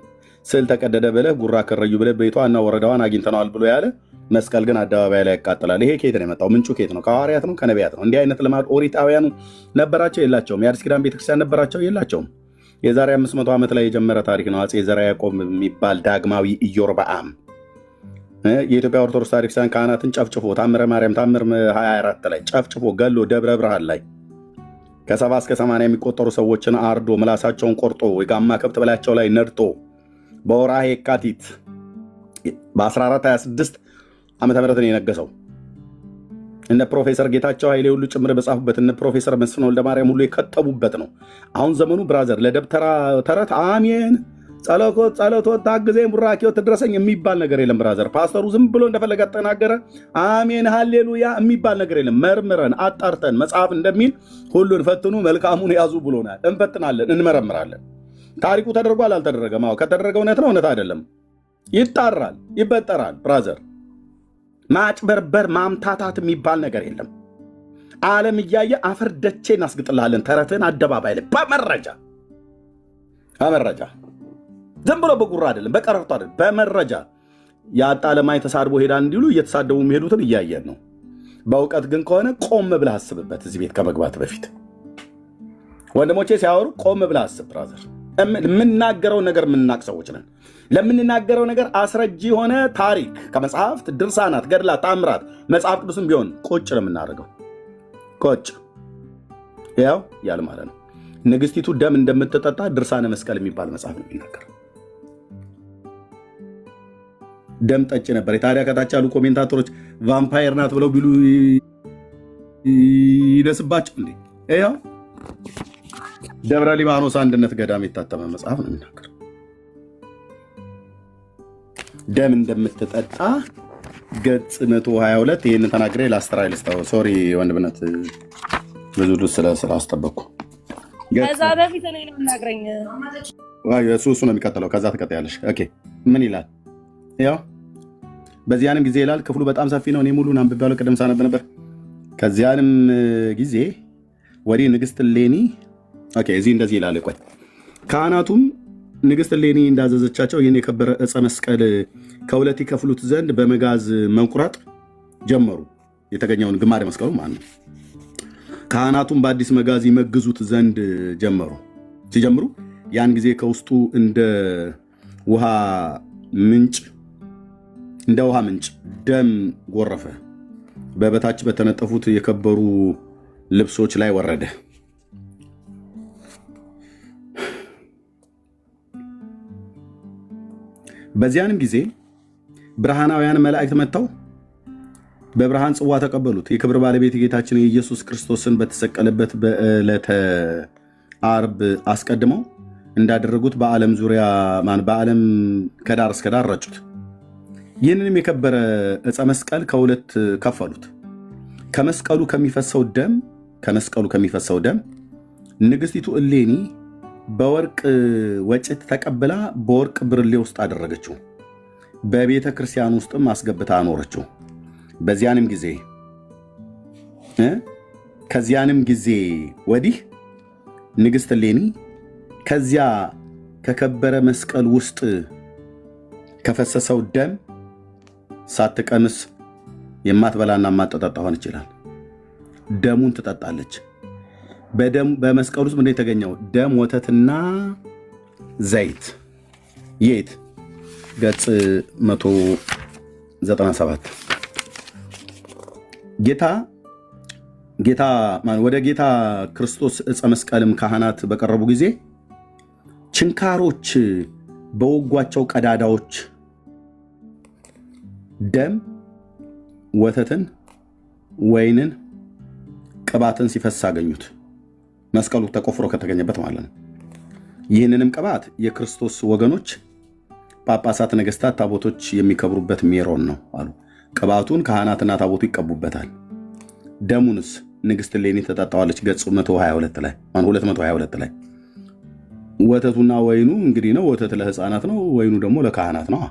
ስዕል ተቀደደ ብለህ ጉራ ከረዩ ብለህ ቤቷና ወረዳዋን አግኝተነዋል ብሎ ያለ መስቀል ግን አደባባይ ላይ ያቃጥላል። ይሄ ከየት ነው የመጣው? ምንጩ ከየት ነው? ከሐዋርያት ነው? ከነቢያት ነው? እንዲህ አይነት ልማድ ኦሪታውያኑ ነበራቸው የላቸውም? የአዲስ ኪዳን ቤተክርስቲያን ነበራቸው የላቸውም? የዛሬ 500 ዓመት ላይ የጀመረ ታሪክ ነው። አፄ ዘርዓ ያዕቆብ የሚባል ዳግማዊ ኢዮርብዓም የኢትዮጵያ ኦርቶዶክስ ቤተክርስቲያን ካህናትን ጨፍጭፎ ታምረ ማርያም ታምር 24 ላይ ጨፍጭፎ ገሎ ደብረ ብርሃን ላይ ከ70 እስከ 80 የሚቆጠሩ ሰዎችን አርዶ ምላሳቸውን ቆርጦ የጋማ ከብት በላያቸው ላይ ነድቶ በወርሃ የካቲት በ1426 ዓመተ ምህረት ነው የነገሰው። እነ ፕሮፌሰር ጌታቸው ኃይሌ ሁሉ ጭምር በጻፉበት፣ እነ ፕሮፌሰር መስፍን ወልደማርያም ሁሉ የከተቡበት ነው። አሁን ዘመኑ ብራዘር ለደብተራ ተረት አሜን ጸሎቶት ታግዘኝ ቡራኬው ትድረሰኝ የሚባል ነገር የለም ብራዘር። ፓስተሩ ዝም ብሎ እንደፈለገ ተናገረ አሜን ሃሌሉያ የሚባል ነገር የለም። መርምረን አጣርተን መጽሐፍ እንደሚል ሁሉን ፈትኑ መልካሙን ያዙ ብሎናል። እንፈትናለን፣ እንመረምራለን። ታሪኩ ተደርጓል አልተደረገም? አዎ ከተደረገ እውነት ነው፣ እውነት አይደለም ይጣራል፣ ይበጠራል ብራዘር። ማጭበርበር ማምታታት የሚባል ነገር የለም። ዓለም እያየ አፈር ደቼ እናስግጥልሃለን ተረትን አደባባይ ላይ በመረጃ ዝም ብሎ በጉራ አይደለም፣ በቀረርቶ አይደለም፣ በመረጃ ያጣ ለማይ ተሳድቦ ሄዳል እንዲሉ እየተሳደቡ የሚሄዱትን እያየን ነው። በእውቀት ግን ከሆነ ቆም ብለህ አስብበት። እዚህ ቤት ከመግባት በፊት ወንድሞቼ ሲያወሩ ቆም ብለህ አስብ ብራዘር። የምናገረው ነገር የምናቅ ሰዎች ነን። ለምንናገረው ነገር አስረጂ የሆነ ታሪክ ከመጽሐፍት ድርሳናት፣ ገድላት፣ ታምራት መጽሐፍ ቅዱስም ቢሆን ቁጭ ነው የምናደርገው። ቁጭ ያው ያል ማለት ነው። ንግስቲቱ ደም እንደምትጠጣ ድርሳነ መስቀል የሚባል መጽሐፍ ነው የሚናገረው። ደም ጠጭ ነበር። ታዲያ ከታች ያሉ ኮሜንታተሮች ቫምፓየር ናት ብለው ቢሉ ይደስባቸው እንዴ? ይኸው ደብረ ሊባኖስ አንድነት ገዳም የታተመ መጽሐፍ ነው የሚናገረው። ደም እንደምትጠጣ ገጽ 122 ይህንን ተናግሬ ለአስተራይ ልስታው። ሶሪ ወንድምነት ብዙ ስላስጠበቅኩ ከዛ በፊት እኔ ነው የምናገረኝ። እሱ ነው የሚቀጥለው። ከዛ ትቀጥያለሽ። ኦኬ ምን ይላል? ያው በዚያንም ጊዜ ይላል። ክፍሉ በጣም ሰፊ ነው። እኔ ሙሉን አንብቤያለሁ፣ ቅድም ሳነብ ነበር። ከዚያንም ጊዜ ወዲህ ንግሥት እሌኒ እዚህ እንደዚህ ይላል። ቆይ ካህናቱም ንግሥት እሌኒ እንዳዘዘቻቸው ይህን የከበረ ዕፀ መስቀል ከሁለት ይከፍሉት ዘንድ በመጋዝ መንቁራጥ ጀመሩ። የተገኘውን ግማደ መስቀሉ ማለት ነው። ካህናቱም በአዲስ መጋዝ ይመግዙት ዘንድ ሲጀምሩ ያን ጊዜ ከውስጡ እንደ ውሃ ምንጭ እንደ ውሃ ምንጭ ደም ጎረፈ፣ በበታች በተነጠፉት የከበሩ ልብሶች ላይ ወረደ። በዚያንም ጊዜ ብርሃናውያን መላእክት መጥተው በብርሃን ጽዋ ተቀበሉት። የክብር ባለቤት ጌታችን የኢየሱስ ክርስቶስን በተሰቀለበት በዕለተ ዓርብ አስቀድመው እንዳደረጉት በዓለም ዙሪያ በዓለም ከዳር እስከ ዳር ረጩት። ይህንንም የከበረ ዕፀ መስቀል ከሁለት ከፈሉት። ከመስቀሉ ከሚፈሰው ደም ንግሥቲቱ እሌኒ በወርቅ ወጭት ተቀብላ በወርቅ ብርሌ ውስጥ አደረገችው። በቤተ ክርስቲያን ውስጥም አስገብታ አኖረችው። ከዚያንም ጊዜ ወዲህ ንግሥት እሌኒ ከዚያ ከከበረ መስቀል ውስጥ ከፈሰሰው ደም ሳትቀምስ የማትበላና የማትጠጣ ሆን ይችላል። ደሙን ትጠጣለች። በመስቀል ውስጥ ምንድን የተገኘው? ደም፣ ወተትና ዘይት። የት? ገጽ 197 ወደ ጌታ ክርስቶስ ዕፀ መስቀልም ካህናት በቀረቡ ጊዜ ችንካሮች በወጓቸው ቀዳዳዎች ደም፣ ወተትን፣ ወይንን፣ ቅባትን ሲፈስ አገኙት። መስቀሉ ተቆፍሮ ከተገኘበት ማለት ነው። ይህንንም ቅባት የክርስቶስ ወገኖች ጳጳሳት፣ ነገስታት፣ ታቦቶች የሚከብሩበት ሜሮን ነው አሉ። ቅባቱን ካህናትና ታቦቱ ይቀቡበታል። ደሙንስ ንግሥት እሌኒ ተጠጣዋለች። ገጽ 222 ላይ ወተቱና ወይኑ እንግዲህ ነው። ወተት ለሕፃናት ነው፣ ወይኑ ደግሞ ለካህናት ነው።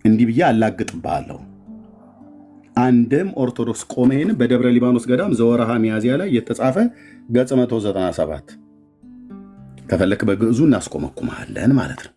እንዲህ ብዬ አላግጥብሃለሁ። አንድም ኦርቶዶክስ ቆሜን በደብረ ሊባኖስ ገዳም ዘወርሃ ሚያዝያ ላይ የተጻፈ ገጽ 197 ከፈለክ በግዕዙ እናስቆመኩመሃለን ማለት ነው።